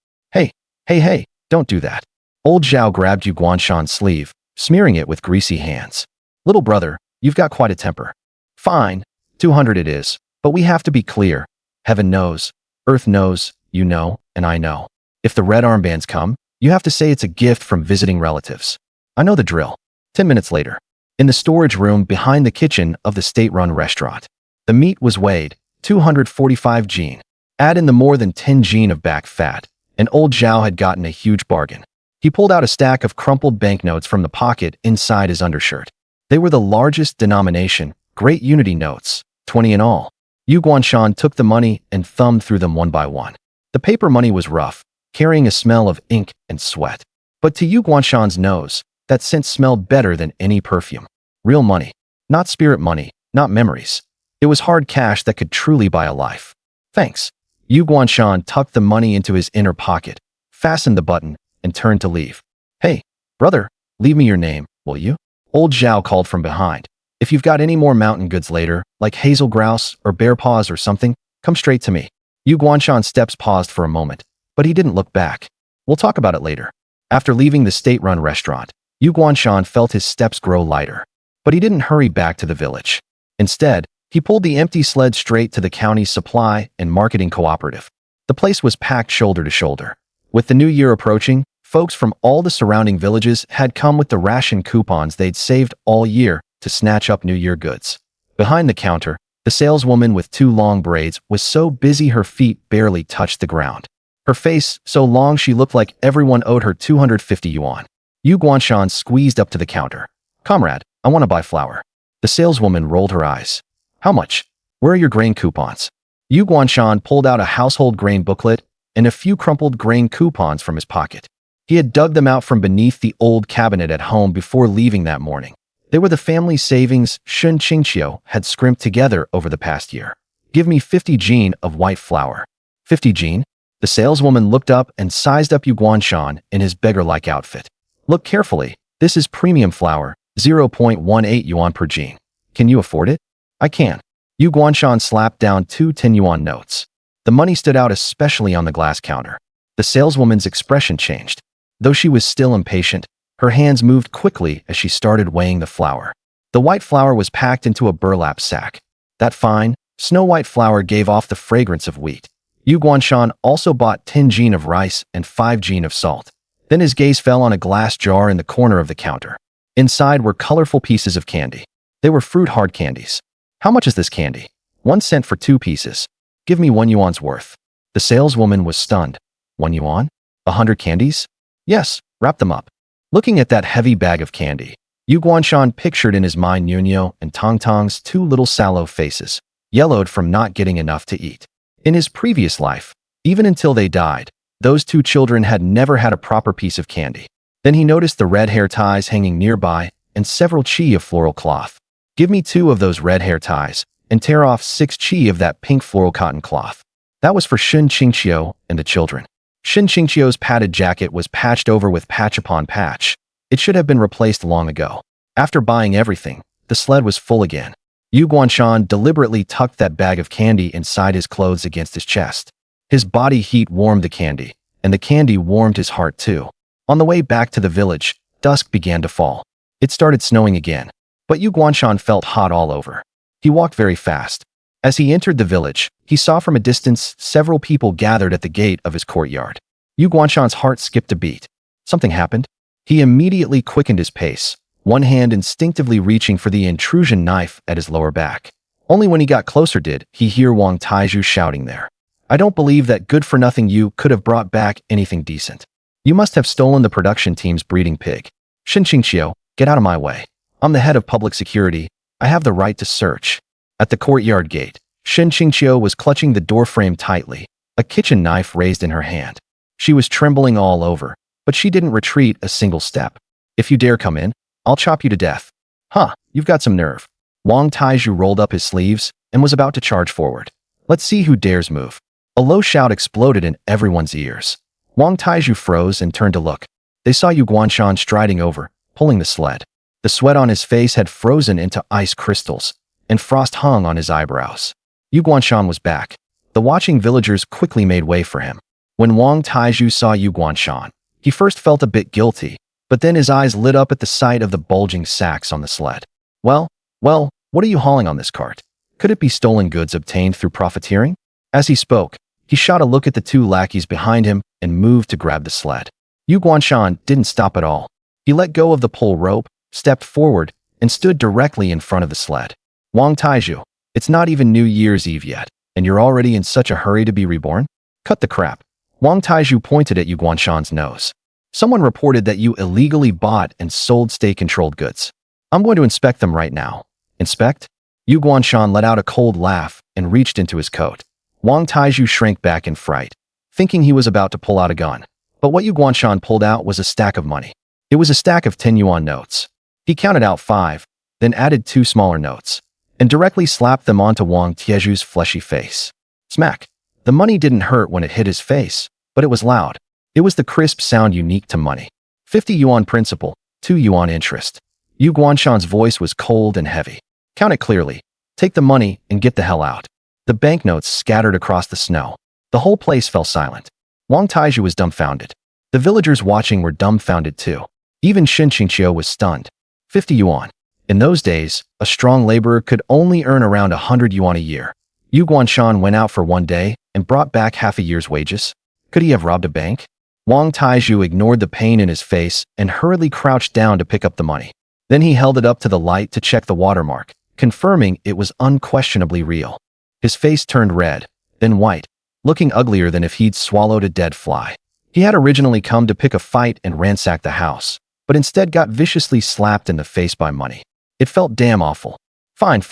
Hey, don't do that. Old Zhao grabbed Yu Guanshan's sleeve, smearing it with greasy hands. Little brother, you've got quite a temper. Fine, 200 it is, but we have to be clear. Heaven knows, earth knows, you know, and I know. If the red armbands come, you have to say it's a gift from visiting relatives. I know the drill. 10 minutes later, in the storage room behind the kitchen of the state-run restaurant, the meat was weighed, 245 gene. Add in the more than 10 gene of back fat, and Old Zhao had gotten a huge bargain. He pulled out a stack of crumpled banknotes from the pocket inside his undershirt. They were the largest denomination, Great Unity notes, 20 in all. Yu Guanshan took the money and thumbed through them one by one. The paper money was rough, carrying a smell of ink and sweat. But to Yu Guanshan's nose, that scent smelled better than any perfume. Real money. Not spirit money, not memories. It was hard cash that could truly buy a life. Thanks. Yu Guanshan tucked the money into his inner pocket, fastened the button, and turned to leave. Hey, brother, leave me your name, will you? Old Zhao called from behind. If you've got any more mountain goods later, like hazel grouse or bear paws or something, come straight to me. Yu Guanshan's steps paused for a moment, but he didn't look back. We'll talk about it later. After leaving the state-run restaurant, Yu Guanshan felt his steps grow lighter. But he didn't hurry back to the village. Instead, he pulled the empty sled straight to the county's supply and marketing cooperative. The place was packed shoulder to shoulder. With the new year approaching, folks from all the surrounding villages had come with the ration coupons they'd saved all year to snatch up New Year goods. Behind the counter, the saleswoman with 2 long braids was so busy her feet barely touched the ground. Her face so long she looked like everyone owed her 250 yuan. Yu Guanshan squeezed up to the counter. Comrade, I want to buy flour. The saleswoman rolled her eyes. How much? Where are your grain coupons? Yu Guanshan pulled out a household grain booklet and a few crumpled grain coupons from his pocket. He had dug them out from beneath the old cabinet at home before leaving that morning. They were the family savings Shun Qingqiu had scrimped together over the past year. Give me 50 gene of white flour. 50 gene? The saleswoman looked up and sized up Yu Guanshan in his beggar-like outfit. Look carefully. This is premium flour, 0.18 yuan per gene. Can you afford it? I can. Yu Guanshan slapped down 2 10 yuan notes. The money stood out especially on the glass counter. The saleswoman's expression changed. Though she was still impatient, her hands moved quickly as she started weighing the flour. The white flour was packed into a burlap sack. That fine, snow-white flour gave off the fragrance of wheat. Yu Guanshan also bought 10 jin of rice and 5 jin of salt. Then his gaze fell on a glass jar in the corner of the counter. Inside were colorful pieces of candy. They were fruit hard candies. How much is this candy? 1 cent for 2 pieces. Give me 1 yuan's worth. The saleswoman was stunned. 1 yuan? 100 candies? Yes, wrap them up. Looking at that heavy bag of candy, Yu Guanshan pictured in his mind Nunyo and Tong Tong's 2 little sallow faces, yellowed from not getting enough to eat. In his previous life, even until they died, those 2 children had never had a proper piece of candy. Then he noticed the red hair ties hanging nearby and several chi of floral cloth. Give me 2 of those red hair ties and tear off 6 chi of that pink floral cotton cloth. That was for Shin Qingqiu and the children. Shin Qingqiu's padded jacket was patched over with patch upon patch. It should have been replaced long ago. After buying everything, the sled was full again. Yu Guanshan deliberately tucked that bag of candy inside his clothes against his chest. His body heat warmed the candy, and the candy warmed his heart too. On the way back to the village, dusk began to fall. It started snowing again, but Yu Guanshan felt hot all over. He walked very fast. As he entered the village, he saw from a distance several people gathered at the gate of his courtyard. Yu Guanshan's heart skipped a beat. Something happened. He immediately quickened his pace, one hand instinctively reaching for the intrusion knife at his lower back. Only when he got closer did he hear Wang Taizhu shouting there. I don't believe that good-for-nothing you could have brought back anything decent. You must have stolen the production team's breeding pig. Shin Qingqiu, get out of my way. I'm the head of public security. I have the right to search. At the courtyard gate, Shin Qingqiu was clutching the doorframe tightly, a kitchen knife raised in her hand. She was trembling all over, but she didn't retreat a single step. If you dare come in, I'll chop you to death. Huh, you've got some nerve. Wang Taizhu rolled up his sleeves and was about to charge forward. Let's see who dares move. A low shout exploded in everyone's ears. Wang Taizhu froze and turned to look. They saw Yu Guanshan striding over, pulling the sled. The sweat on his face had frozen into ice crystals, and frost hung on his eyebrows. Yu Guanshan was back. The watching villagers quickly made way for him. When Wang Taizhu saw Yu Guanshan, he first felt a bit guilty, but then his eyes lit up at the sight of the bulging sacks on the sled. Well, what are you hauling on this cart? Could it be stolen goods obtained through profiteering? As he spoke, he shot a look at the 2 lackeys behind him and moved to grab the sled. Yu Guanshan didn't stop at all. He let go of the pole rope, stepped forward, and stood directly in front of the sled. Wang Taizhu, it's not even New Year's Eve yet, and you're already in such a hurry to be reborn? Cut the crap. Wang Taizhu pointed at Yu Guanshan's nose. Someone reported that you illegally bought and sold state-controlled goods. I'm going to inspect them right now. Inspect? Yu Guanshan let out a cold laugh and reached into his coat. Wang Taizhu shrank back in fright, thinking he was about to pull out a gun. But what Yu Guanshan pulled out was a stack of money. It was a stack of 10 yuan notes. He counted out 5, then added 2 smaller notes, and directly slapped them onto Wang Taizhu's fleshy face. Smack! The money didn't hurt when it hit his face, but it was loud. It was the crisp sound unique to money. 50 yuan principal, 2 yuan interest. Yu Guanshan's voice was cold and heavy. Count it clearly. Take the money and get the hell out. The banknotes scattered across the snow. The whole place fell silent. Wang Taizhu was dumbfounded. The villagers watching were dumbfounded too. Even Shin Qingqiu was stunned. 50 yuan. In those days, a strong laborer could only earn around 100 yuan a year. Yu Guanshan went out for one day and brought back half a year's wages. Could he have robbed a bank? Wang Taizhu ignored the pain in his face and hurriedly crouched down to pick up the money. Then he held it up to the light to check the watermark, confirming it was unquestionably real. His face turned red, then white, looking uglier than if he'd swallowed a dead fly. He had originally come to pick a fight and ransack the house, but instead got viciously slapped in the face by money. It felt damn awful. Fine.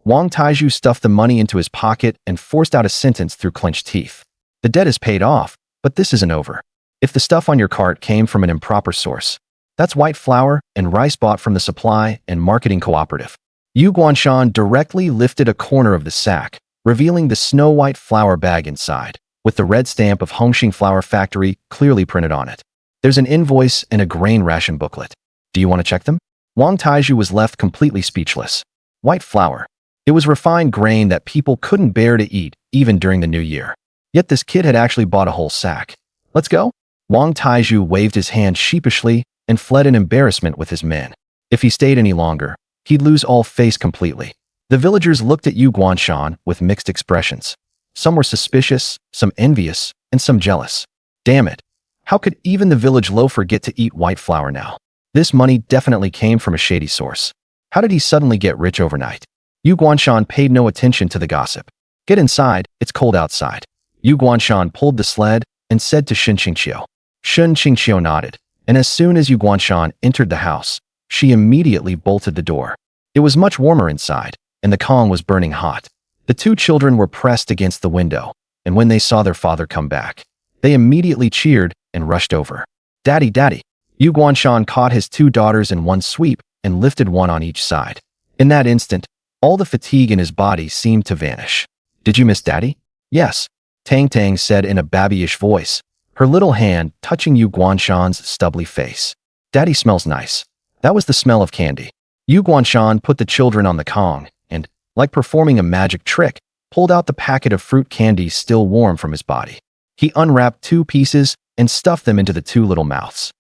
Wang Taizhu stuffed the money into his pocket and forced out a sentence through clenched teeth. The debt is paid off, but this isn't over. If the stuff on your cart came from an improper source, that's white flour and rice bought from the supply and marketing cooperative. Yu Guanshan directly lifted a corner of the sack, revealing the snow-white flour bag inside, with the red stamp of Hongxing Flour Factory clearly printed on it. There's an invoice and a grain ration booklet. Do you want to check them? Wang Taizhu was left completely speechless. White flour. It was refined grain that people couldn't bear to eat, even during the new year. Yet this kid had actually bought a whole sack. Let's go? Wang Taizhu waved his hand sheepishly and fled in embarrassment with his men. If he stayed any longer, he'd lose all face completely. The villagers looked at Yu Guanshan with mixed expressions. Some were suspicious, some envious, and some jealous. Damn it. How could even the village loafer get to eat white flour now? This money definitely came from a shady source. How did he suddenly get rich overnight? Yu Guanshan paid no attention to the gossip. Get inside, it's cold outside. Yu Guanshan pulled the sled and said to Shen Qingqiu. Shen Qingqiu nodded, and as soon as Yu Guanshan entered the house, she immediately bolted the door. It was much warmer inside, and the Kong was burning hot. The two children were pressed against the window, and when they saw their father come back, they immediately cheered and rushed over. Daddy, Daddy! Yu Guanshan caught his two daughters in one sweep and lifted one on each side. In that instant, all the fatigue in his body seemed to vanish. Did you miss Daddy? Yes, Tang Tang said in a babyish voice, her little hand touching Yu Guanshan's stubbly face. Daddy smells nice. That was the smell of candy. Yu Guanshan put the children on the Kong and, like performing a magic trick, pulled out the packet of fruit candy still warm from his body. He unwrapped two pieces and stuffed them into the two little mouths.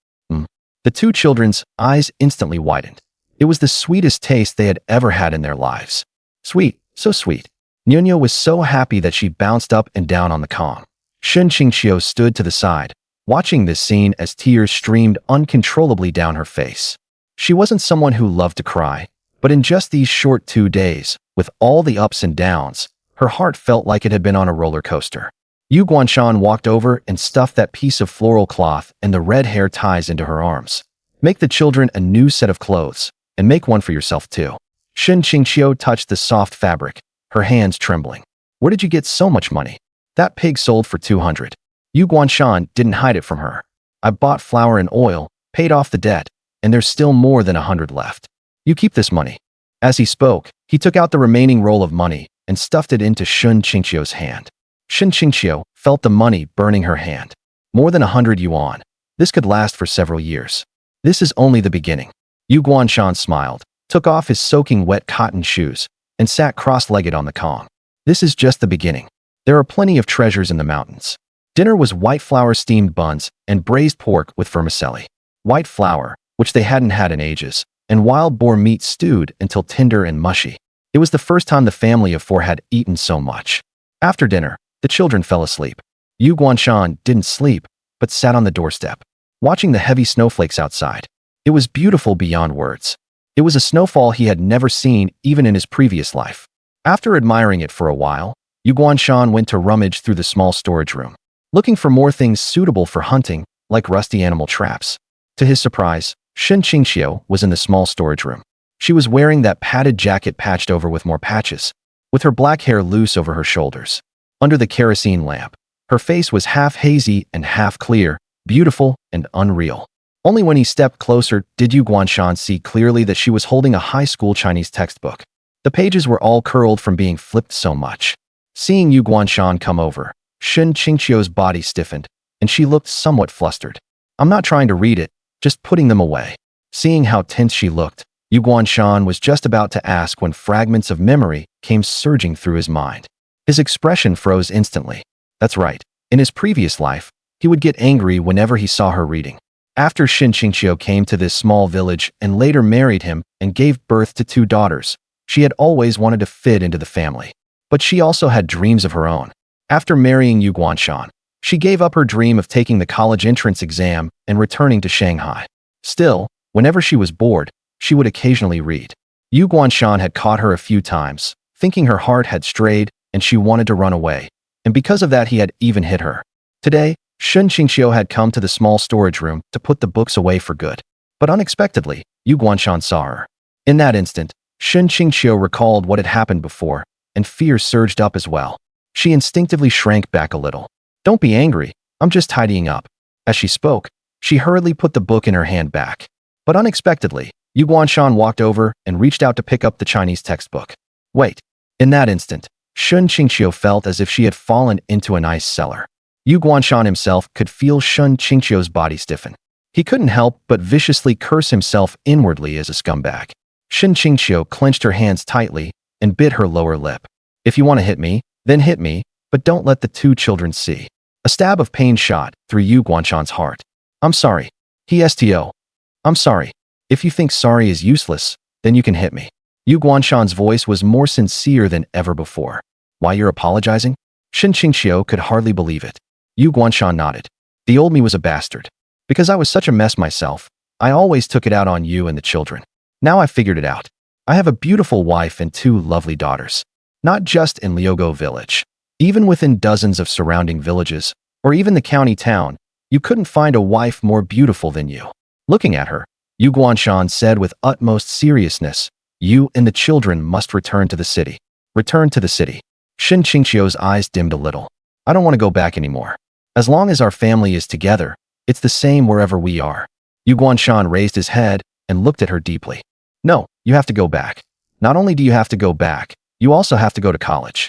The two children's eyes instantly widened. It was the sweetest taste they had ever had in their lives. Sweet, so sweet. Nyonya was so happy that she bounced up and down on the Kong. Shen Qingqiu stood to the side, watching this scene as tears streamed uncontrollably down her face. She wasn't someone who loved to cry, but in just these short 2 days, with all the ups and downs, her heart felt like it had been on a roller coaster. Yu Guanshan walked over and stuffed that piece of floral cloth and the red hair ties into her arms. Make the children a new set of clothes, and make one for yourself too. Shen Qingqiu touched the soft fabric, her hands trembling. Where did you get so much money? That pig sold for 200. Yu Guanshan didn't hide it from her. I bought flour and oil, paid off the debt, and there's still more than 100 left. You keep this money. As he spoke, he took out the remaining roll of money and stuffed it into Shen Qingqiu's hand. Shen Qingqiu felt the money burning her hand. More than 100 yuan. This could last for several years. This is only the beginning. Yu Guanshan smiled, took off his soaking wet cotton shoes, and sat cross-legged on the Kong. This is just the beginning. There are plenty of treasures in the mountains. Dinner was white flour steamed buns and braised pork with vermicelli. White flour, which they hadn't had in ages, and wild boar meat stewed until tender and mushy. It was the first time the family of four had eaten so much. After dinner, the children fell asleep. Yu Guanshan didn't sleep, but sat on the doorstep, watching the heavy snowflakes outside. It was beautiful beyond words. It was a snowfall he had never seen even in his previous life. After admiring it for a while, Yu Guanshan went to rummage through the small storage room, looking for more things suitable for hunting, like rusty animal traps. To his surprise, Shen Qingqiu was in the small storage room. She was wearing that padded jacket patched over with more patches, with her black hair loose over her shoulders. Under the kerosene lamp, her face was half hazy and half clear, beautiful and unreal. Only when he stepped closer did Yu Guanshan see clearly that she was holding a high school Chinese textbook. The pages were all curled from being flipped so much. Seeing Yu Guanshan come over, Shen Qingqiu's body stiffened, and she looked somewhat flustered. I'm not trying to read it, just putting them away. Seeing how tense she looked, Yu Guanshan was just about to ask when fragments of memory came surging through his mind. His expression froze instantly. That's right. In his previous life, he would get angry whenever he saw her reading. After Shen Qingqiu came to this small village and later married him and gave birth to 2 daughters, she had always wanted to fit into the family. But she also had dreams of her own. After marrying Yu Guanshan, she gave up her dream of taking the college entrance exam and returning to Shanghai. Still, whenever she was bored, she would occasionally read. Yu Guanshan had caught her a few times, thinking her heart had strayed and she wanted to run away. And because of that he had even hit her. Today, Shen Qingqiu had come to the small storage room to put the books away for good. But unexpectedly, Yu Guanshan saw her. In that instant, Shen Qingqiu recalled what had happened before, and fear surged up as well. She instinctively shrank back a little. Don't be angry, I'm just tidying up. As she spoke, she hurriedly put the book in her hand back. But unexpectedly, Yu Guanshan walked over and reached out to pick up the Chinese textbook. Wait. In that instant, Shen Qingqiu felt as if she had fallen into an ice cellar. Yu Guanshan himself could feel Shen Qingqiu's body stiffen. He couldn't help but viciously curse himself inwardly as a scumbag. Shen Qingqiu clenched her hands tightly and bit her lower lip. If you want to hit me, then hit me, but don't let the 2 children see. A stab of pain shot through Yu Guanshan's heart. I'm sorry. I'm sorry. If you think sorry is useless, then you can hit me. Yu Guanshan's voice was more sincere than ever before. Why you're apologizing? Shin Qingxiu could hardly believe it. Yu Guanshan nodded. The old me was a bastard. Because I was such a mess myself, I always took it out on you and the children. Now I figured it out. I have a beautiful wife and 2 lovely daughters. Not just in Liugo village. Even within dozens of surrounding villages, or even the county town, you couldn't find a wife more beautiful than you. Looking at her, Yu Guanshan said with utmost seriousness, you and the children must return to the city. Return to the city. Shin Qingxiu's eyes dimmed a little. I don't want to go back anymore. As long as our family is together, it's the same wherever we are. Yu Guanshan raised his head and looked at her deeply. No, you have to go back. Not only do you have to go back, you also have to go to college.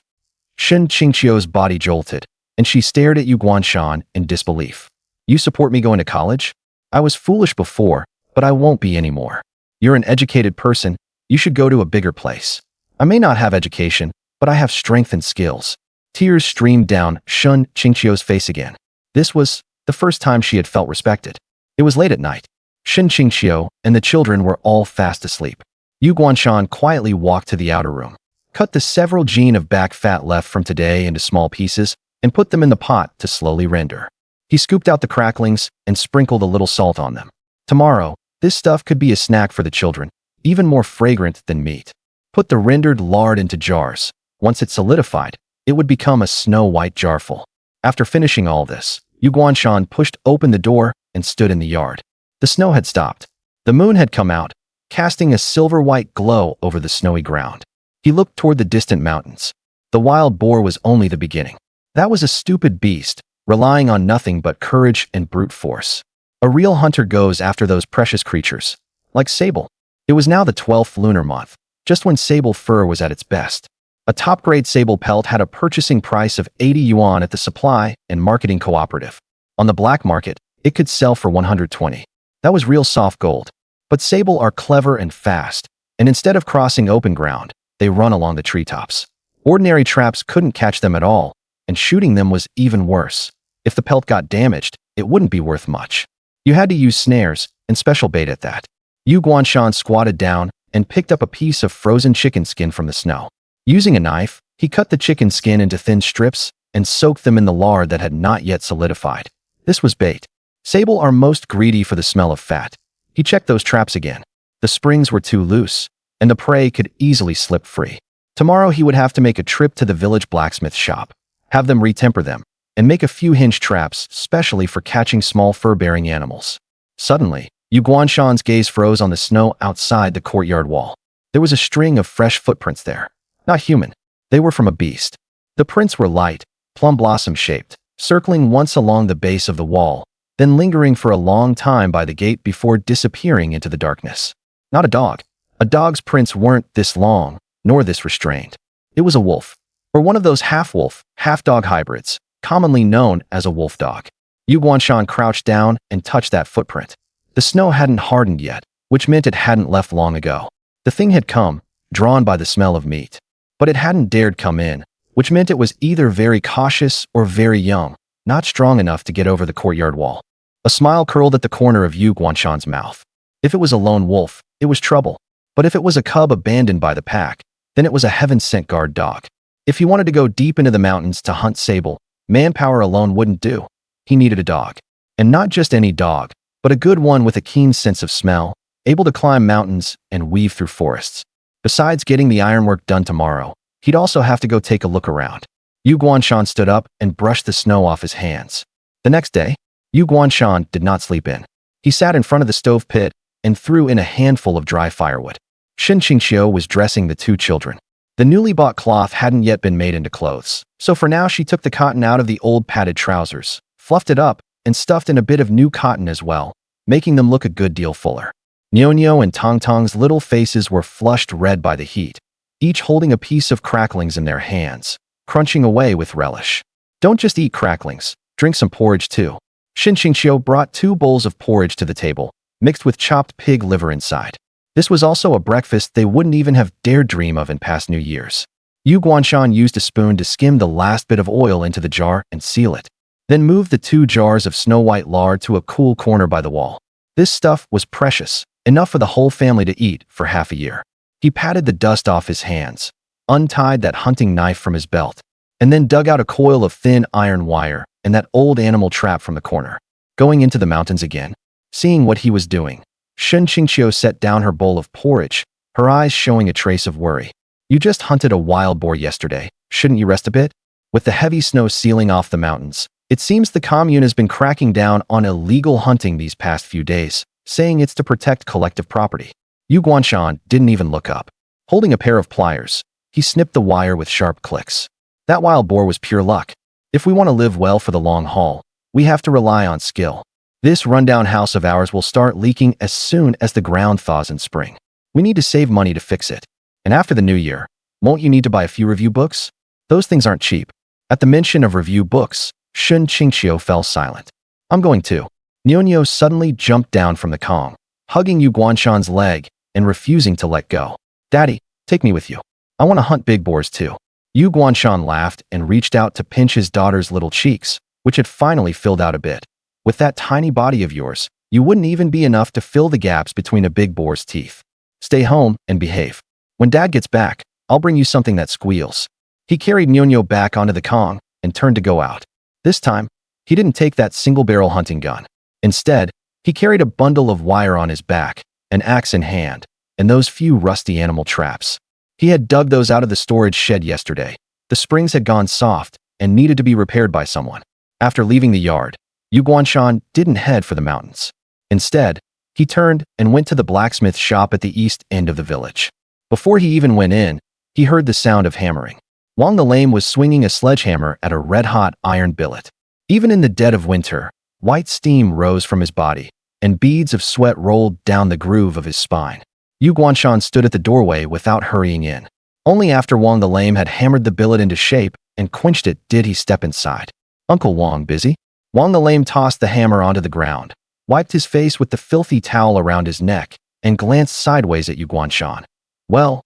Shin Qingxiu's body jolted, and she stared at Yu Guanshan in disbelief. You support me going to college? I was foolish before, but I won't be anymore. You're an educated person. You should go to a bigger place. I may not have education, but I have strength and skills. Tears streamed down Shin Qingxiu's face again. This was the first time she had felt respected. It was late at night. Shin Qingxiu and the children were all fast asleep. Yu Guanshan quietly walked to the outer room, cut the several gene of back fat left from today into small pieces, and put them in the pot to slowly render. He scooped out the cracklings and sprinkled a little salt on them. Tomorrow, this stuff could be a snack for the children, even more fragrant than meat. Put the rendered lard into jars. Once it solidified, it would become a snow-white jarful. After finishing all this, Yu Guanshan pushed open the door and stood in the yard. The snow had stopped. The moon had come out, casting a silver-white glow over the snowy ground. He looked toward the distant mountains. The wild boar was only the beginning. That was a stupid beast, relying on nothing but courage and brute force. A real hunter goes after those precious creatures, like sable. It was now the 12th lunar month, just when sable fur was at its best. A top-grade sable pelt had a purchasing price of 80 yuan at the supply and marketing cooperative. On the black market, it could sell for 120. That was real soft gold. But sable are clever and fast, and instead of crossing open ground, they run along the treetops. Ordinary traps couldn't catch them at all, and shooting them was even worse. If the pelt got damaged, it wouldn't be worth much. You had to use snares, and special bait at that. Yu Guanshan squatted down and picked up a piece of frozen chicken skin from the snow. Using a knife, he cut the chicken skin into thin strips and soaked them in the lard that had not yet solidified. This was bait. Sable are most greedy for the smell of fat. He checked those traps again. The springs were too loose, and the prey could easily slip free. Tomorrow he would have to make a trip to the village blacksmith shop, have them retemper them, and make a few hinge traps specially for catching small fur-bearing animals. Suddenly, Yu Guanshan's gaze froze on the snow outside the courtyard wall. There was a string of fresh footprints there. Not human. They were from a beast. The prints were light, plum blossom-shaped, circling once along the base of the wall, then lingering for a long time by the gate before disappearing into the darkness. Not a dog. A dog's prints weren't this long, nor this restrained. It was a wolf, or one of those half-wolf, half-dog hybrids, commonly known as a wolf dog. Yu Guanshan crouched down and touched that footprint. The snow hadn't hardened yet, which meant it hadn't left long ago. The thing had come, drawn by the smell of meat. But it hadn't dared come in, which meant it was either very cautious or very young, not strong enough to get over the courtyard wall. A smile curled at the corner of Yu Guanshan's mouth. If it was a lone wolf, it was trouble. But if it was a cub abandoned by the pack, then it was a heaven-sent guard dog. If he wanted to go deep into the mountains to hunt sable, manpower alone wouldn't do. He needed a dog. And not just any dog, but a good one with a keen sense of smell, able to climb mountains and weave through forests. Besides getting the ironwork done tomorrow, he'd also have to go take a look around. Yu Guanshan stood up and brushed the snow off his hands. The next day, Yu Guanshan did not sleep in. He sat in front of the stove pit and threw in a handful of dry firewood. Shin Qingxiu was dressing the 2 children. The newly bought cloth hadn't yet been made into clothes, so for now she took the cotton out of the old padded trousers, fluffed it up, and stuffed in a bit of new cotton as well, making them look a good deal fuller. Nyo and Tong Tong's little faces were flushed red by the heat, each holding a piece of cracklings in their hands, crunching away with relish. Don't just eat cracklings, drink some porridge too. Shin Qingxiu brought 2 bowls of porridge to the table, mixed with chopped pig liver inside. This was also a breakfast they wouldn't even have dared dream of in past New Year's. Yu Guanshan used a spoon to skim the last bit of oil into the jar and seal it, then moved the 2 jars of snow-white lard to a cool corner by the wall. This stuff was precious, enough for the whole family to eat for half a year. He patted the dust off his hands, untied that hunting knife from his belt, and then dug out a coil of thin iron wire and that old animal trap from the corner. Going into the mountains again. Seeing what he was doing, Shun Qingqiu set down her bowl of porridge, her eyes showing a trace of worry. You just hunted a wild boar yesterday. Shouldn't you rest a bit? With the heavy snow sealing off the mountains, it seems the commune has been cracking down on illegal hunting these past few days, saying it's to protect collective property. Yu Guanshan didn't even look up. Holding a pair of pliers, he snipped the wire with sharp clicks. That wild boar was pure luck. If we want to live well for the long haul, we have to rely on skill. This rundown house of ours will start leaking as soon as the ground thaws in spring. We need to save money to fix it. And after the new year, won't you need to buy a few review books? Those things aren't cheap. At the mention of review books, Shun Qingqiu fell silent. I'm going to. Nianyo suddenly jumped down from the Kong, hugging Yu Guanshan's leg and refusing to let go. Daddy, take me with you. I want to hunt big boars too. Yu Guanshan laughed and reached out to pinch his daughter's little cheeks, which had finally filled out a bit. With that tiny body of yours, you wouldn't even be enough to fill the gaps between a big boar's teeth. Stay home and behave. When Dad gets back, I'll bring you something that squeals. He carried Nianyo back onto the Kong and turned to go out. This time, he didn't take that single-barrel hunting gun. Instead, he carried a bundle of wire on his back, an axe in hand, and those few rusty animal traps. He had dug those out of the storage shed yesterday. The springs had gone soft and needed to be repaired by someone. After leaving the yard, Yu Guanshan didn't head for the mountains. Instead, he turned and went to the blacksmith shop at the east end of the village. Before he even went in, he heard the sound of hammering. Wang the Lame was swinging a sledgehammer at a red-hot iron billet. Even in the dead of winter, white steam rose from his body, and beads of sweat rolled down the groove of his spine. Yu Guanshan stood at the doorway without hurrying in. Only after Wang the Lame had hammered the billet into shape and quenched it did he step inside. Uncle Wang, busy? Wang the Lame tossed the hammer onto the ground, wiped his face with the filthy towel around his neck, and glanced sideways at Yu Guanshan. Well,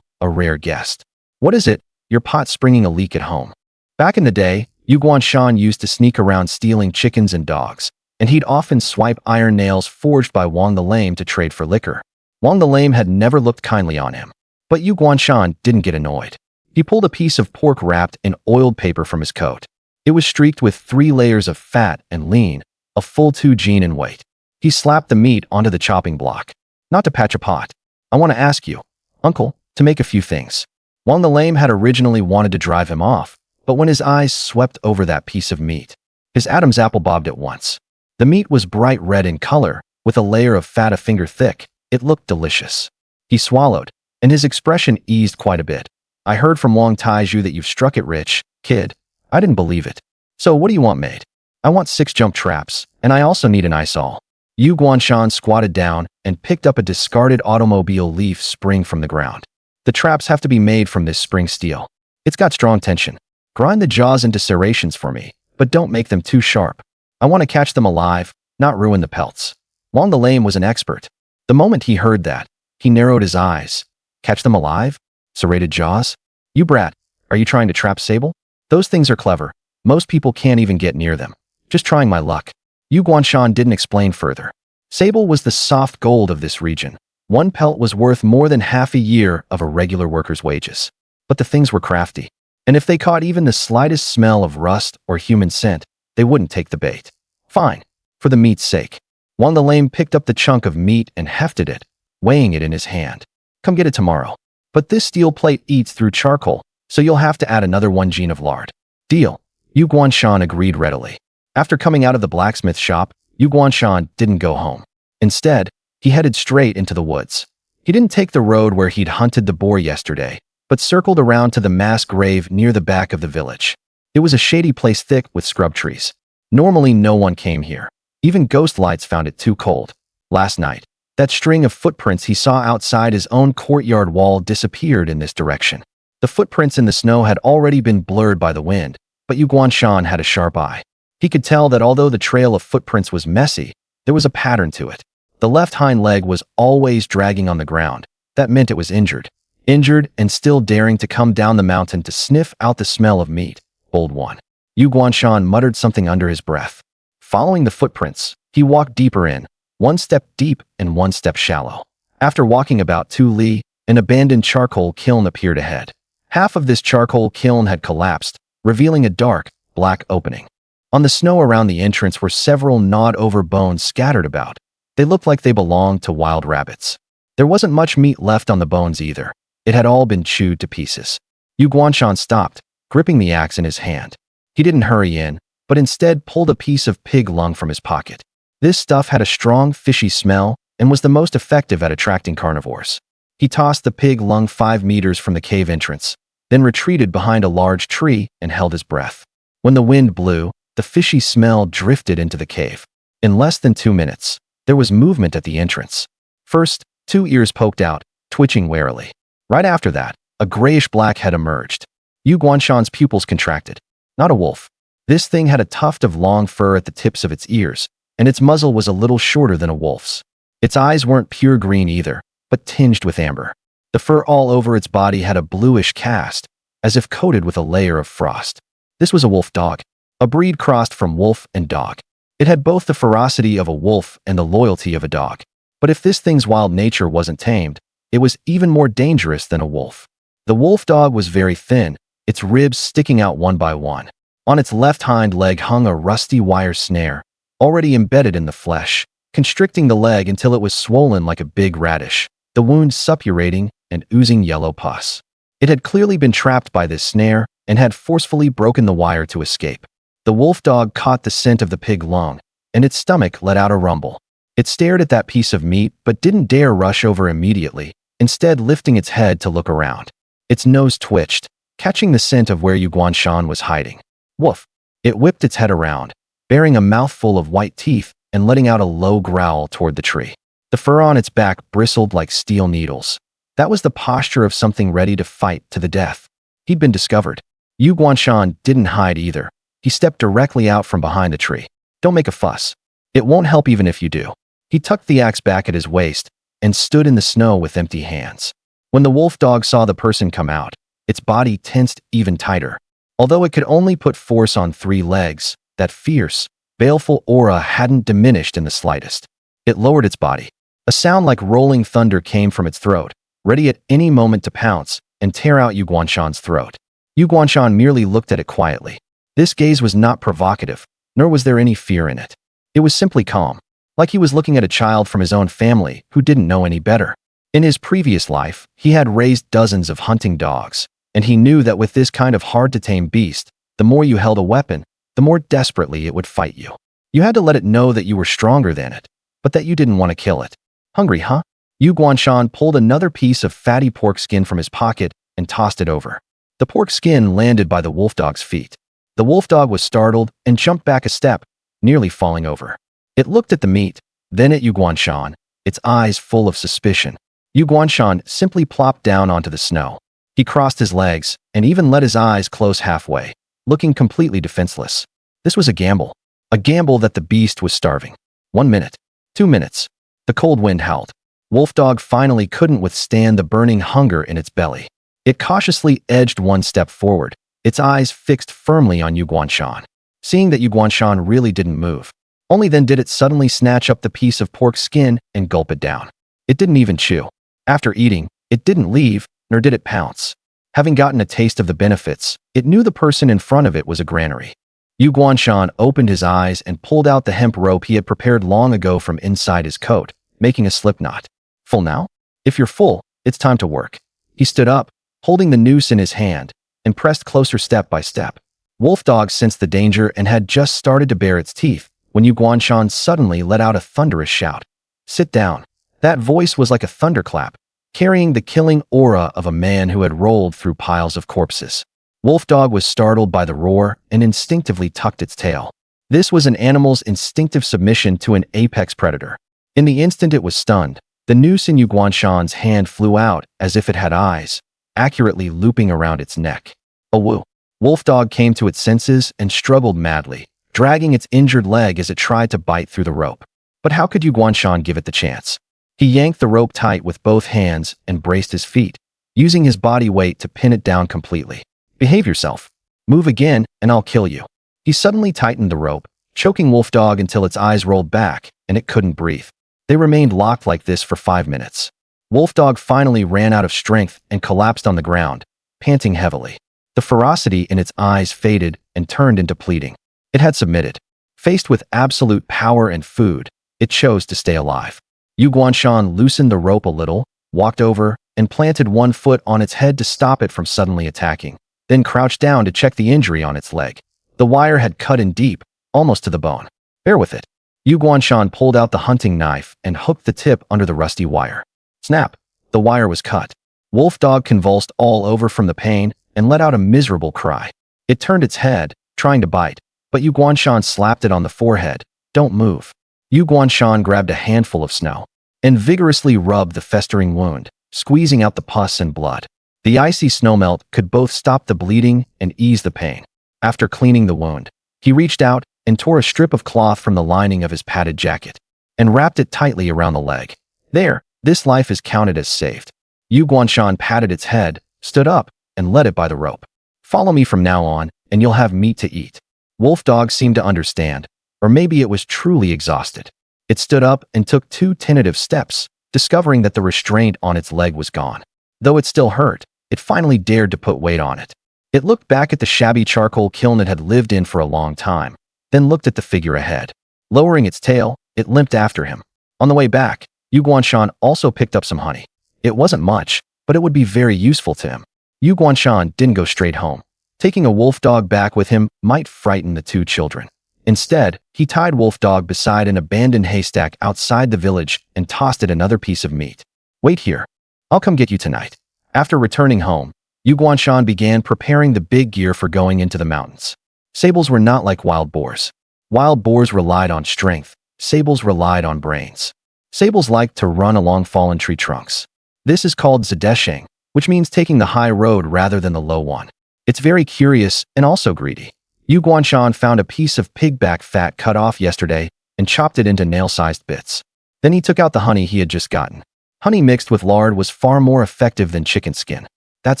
a rare guest. What is it? Your pot springing a leak at home. Back in the day, Yu Guanshan used to sneak around stealing chickens and dogs, and he'd often swipe iron nails forged by Wang the Lame to trade for liquor. Wang the Lame had never looked kindly on him, but Yu Guanshan didn't get annoyed. He pulled a piece of pork wrapped in oiled paper from his coat. It was streaked with 3 layers of fat and lean, a full 2 jin in weight. He slapped the meat onto the chopping block. Not to patch a pot. I want to ask you, Uncle, to make a few things. Wang the Lame had originally wanted to drive him off, but when his eyes swept over that piece of meat, his Adam's apple bobbed at once. The meat was bright red in color, with a layer of fat a finger thick. It looked delicious. He swallowed, and his expression eased quite a bit. I heard from Wang Taizhu that you've struck it rich, kid. I didn't believe it. So what do you want made? I want 6 jump traps, and I also need an ice-all. Yu Guanshan squatted down and picked up a discarded automobile leaf spring from the ground. The traps have to be made from this spring steel. It's got strong tension. Grind the jaws into serrations for me, but don't make them too sharp. I want to catch them alive, not ruin the pelts. Wang the Lame was an expert. The moment he heard that, he narrowed his eyes. Catch them alive? Serrated jaws? You brat, are you trying to trap Sable? Those things are clever. Most people can't even get near them. Just trying my luck. Yu Guanshan didn't explain further. Sable was the soft gold of this region. One pelt was worth more than half a year of a regular worker's wages. But the things were crafty. And if they caught even the slightest smell of rust or human scent, they wouldn't take the bait. Fine, for the meat's sake. Wang the Lame picked up the chunk of meat and hefted it, weighing it in his hand. Come get it tomorrow. But this steel plate eats through charcoal, so you'll have to add another 1 jin of lard. Deal. Yu Guanshan agreed readily. After coming out of the blacksmith shop, Yu Guanshan didn't go home. Instead, he headed straight into the woods. He didn't take the road where he'd hunted the boar yesterday, but circled around to the mass grave near the back of the village. It was a shady place thick with scrub trees. Normally no one came here. Even ghost lights found it too cold. Last night, that string of footprints he saw outside his own courtyard wall disappeared in this direction. The footprints in the snow had already been blurred by the wind, but Yu Guanshan had a sharp eye. He could tell that although the trail of footprints was messy, there was a pattern to it. The left hind leg was always dragging on the ground. That meant it was injured. Injured and still daring to come down the mountain to sniff out the smell of meat. Bold one. Yu Guanshan muttered something under his breath. Following the footprints, he walked deeper in, 1 step deep and 1 step shallow. After walking about 2 li, an abandoned charcoal kiln appeared ahead. Half of this charcoal kiln had collapsed, revealing a dark, black opening. On the snow around the entrance were several gnawed-over bones scattered about. They looked like they belonged to wild rabbits. There wasn't much meat left on the bones either. It had all been chewed to pieces. Yu Guanshan stopped, gripping the axe in his hand. He didn't hurry in, but instead pulled a piece of pig lung from his pocket. This stuff had a strong, fishy smell and was the most effective at attracting carnivores. He tossed the pig lung 5 meters from the cave entrance, then retreated behind a large tree and held his breath. When the wind blew, the fishy smell drifted into the cave. In less than 2 minutes, there was movement at the entrance. First, 2 ears poked out, twitching warily. Right after that, a grayish-black head emerged. Yu Guanshan's pupils contracted. Not a wolf. This thing had a tuft of long fur at the tips of its ears, and its muzzle was a little shorter than a wolf's. Its eyes weren't pure green either, but tinged with amber. The fur all over its body had a bluish cast, as if coated with a layer of frost. This was a wolf dog, a breed crossed from wolf and dog. It had both the ferocity of a wolf and the loyalty of a dog. But if this thing's wild nature wasn't tamed, it was even more dangerous than a wolf. The wolf dog was very thin, its ribs sticking out one by one. On its left hind leg hung a rusty wire snare, already embedded in the flesh, constricting the leg until it was swollen like a big radish, the wound suppurating and oozing yellow pus. It had clearly been trapped by this snare and had forcefully broken the wire to escape. The wolf dog caught the scent of the pig lung, and its stomach let out a rumble. It stared at that piece of meat but didn't dare rush over immediately, instead lifting its head to look around. Its nose twitched, catching the scent of where Yu Guanshan was hiding. Woof! It whipped its head around, bearing a mouthful of white teeth and letting out a low growl toward the tree. The fur on its back bristled like steel needles. That was the posture of something ready to fight to the death. He'd been discovered. Yu Guanshan didn't hide either. He stepped directly out from behind the tree. Don't make a fuss. It won't help even if you do. He tucked the axe back at his waist and stood in the snow with empty hands. When the wolf dog saw the person come out, its body tensed even tighter. Although it could only put force on 3 legs, that fierce, baleful aura hadn't diminished in the slightest. It lowered its body. A sound like rolling thunder came from its throat, ready at any moment to pounce and tear out Yu Guanshan's throat. Yu Guanshan merely looked at it quietly. This gaze was not provocative, nor was there any fear in it. It was simply calm, like he was looking at a child from his own family who didn't know any better. In his previous life, he had raised dozens of hunting dogs, and he knew that with this kind of hard-to-tame beast, the more you held a weapon, the more desperately it would fight you. You had to let it know that you were stronger than it, but that you didn't want to kill it. Hungry, huh? Yu Guanshan pulled another piece of fatty pork skin from his pocket and tossed it over. The pork skin landed by the wolf dog's feet. The wolf dog was startled and jumped back a step, nearly falling over. It looked at the meat, then at Yu Guanshan, its eyes full of suspicion. Yu Guanshan simply plopped down onto the snow. He crossed his legs and even let his eyes close halfway, looking completely defenseless. This was a gamble that the beast was starving. 1 minute, 2 minutes. The cold wind howled. Wolf dog finally couldn't withstand the burning hunger in its belly. It cautiously edged 1 step forward, its eyes fixed firmly on Yu Guanshan. Seeing that Yu Guanshan really didn't move, only then did it suddenly snatch up the piece of pork skin and gulp it down. It didn't even chew. After eating, it didn't leave, nor did it pounce. Having gotten a taste of the benefits, it knew the person in front of it was a granary. Yu Guanshan opened his eyes and pulled out the hemp rope he had prepared long ago from inside his coat, making a slip knot. Full now? If you're full, it's time to work. He stood up, holding the noose in his hand, and pressed closer step by step. Wolf dog sensed the danger and had just started to bare its teeth when Yu Guanshan suddenly let out a thunderous shout. Sit down. That voice was like a thunderclap, carrying the killing aura of a man who had rolled through piles of corpses. Wolf dog was startled by the roar and instinctively tucked its tail. This was an animal's instinctive submission to an apex predator. In the instant it was stunned, the noose in Yu Guanshan's hand flew out as if it had eyes, accurately looping around its neck. A woo. Wolf dog came to its senses and struggled madly, dragging its injured leg as it tried to bite through the rope. But how could Yu Guanshan give it the chance? He yanked the rope tight with both hands and braced his feet, using his body weight to pin it down completely. Behave yourself. Move again, and I'll kill you. He suddenly tightened the rope, choking Wolf dog until its eyes rolled back and it couldn't breathe. They remained locked like this for 5 minutes. Wolf dog finally ran out of strength and collapsed on the ground, panting heavily. The ferocity in its eyes faded and turned into pleading. It had submitted. Faced with absolute power and food, it chose to stay alive. Yu Guanshan loosened the rope a little, walked over, and planted one foot on its head to stop it from suddenly attacking, then crouched down to check the injury on its leg. The wire had cut in deep, almost to the bone. Bear with it. Yu Guanshan pulled out the hunting knife and hooked the tip under the rusty wire. Snap! The wire was cut. Wolf Dog convulsed all over from the pain and let out a miserable cry. It turned its head, trying to bite, but Yu Guanshan slapped it on the forehead. Don't move. Yu Guanshan grabbed a handful of snow and vigorously rubbed the festering wound, squeezing out the pus and blood. The icy snowmelt could both stop the bleeding and ease the pain. After cleaning the wound, he reached out and tore a strip of cloth from the lining of his padded jacket and wrapped it tightly around the leg. There, this life is counted as saved. Yu Guanshan patted its head, stood up, and led it by the rope. Follow me from now on, and you'll have meat to eat. Wolf Dog seemed to understand, or maybe it was truly exhausted. It stood up and took 2 tentative steps, discovering that the restraint on its leg was gone. Though it still hurt, it finally dared to put weight on it. It looked back at the shabby charcoal kiln it had lived in for a long time, then looked at the figure ahead. Lowering its tail, it limped after him. On the way back, Yu Guanshan also picked up some honey. It wasn't much, but it would be very useful to him. Yu Guanshan didn't go straight home. Taking a wolf dog back with him might frighten the 2 children. Instead, he tied Wolf Dog beside an abandoned haystack outside the village and tossed it another piece of meat. Wait here. I'll come get you tonight. After returning home, Yu Guanshan began preparing the big gear for going into the mountains. Sables were not like wild boars. Wild boars relied on strength. Sables relied on brains. Sables liked to run along fallen tree trunks. This is called zedesheng, which means taking the high road rather than the low one. It's very curious and also greedy. Yu Guanshan found a piece of pigback fat cut off yesterday and chopped it into nail-sized bits. Then he took out the honey he had just gotten. Honey mixed with lard was far more effective than chicken skin. That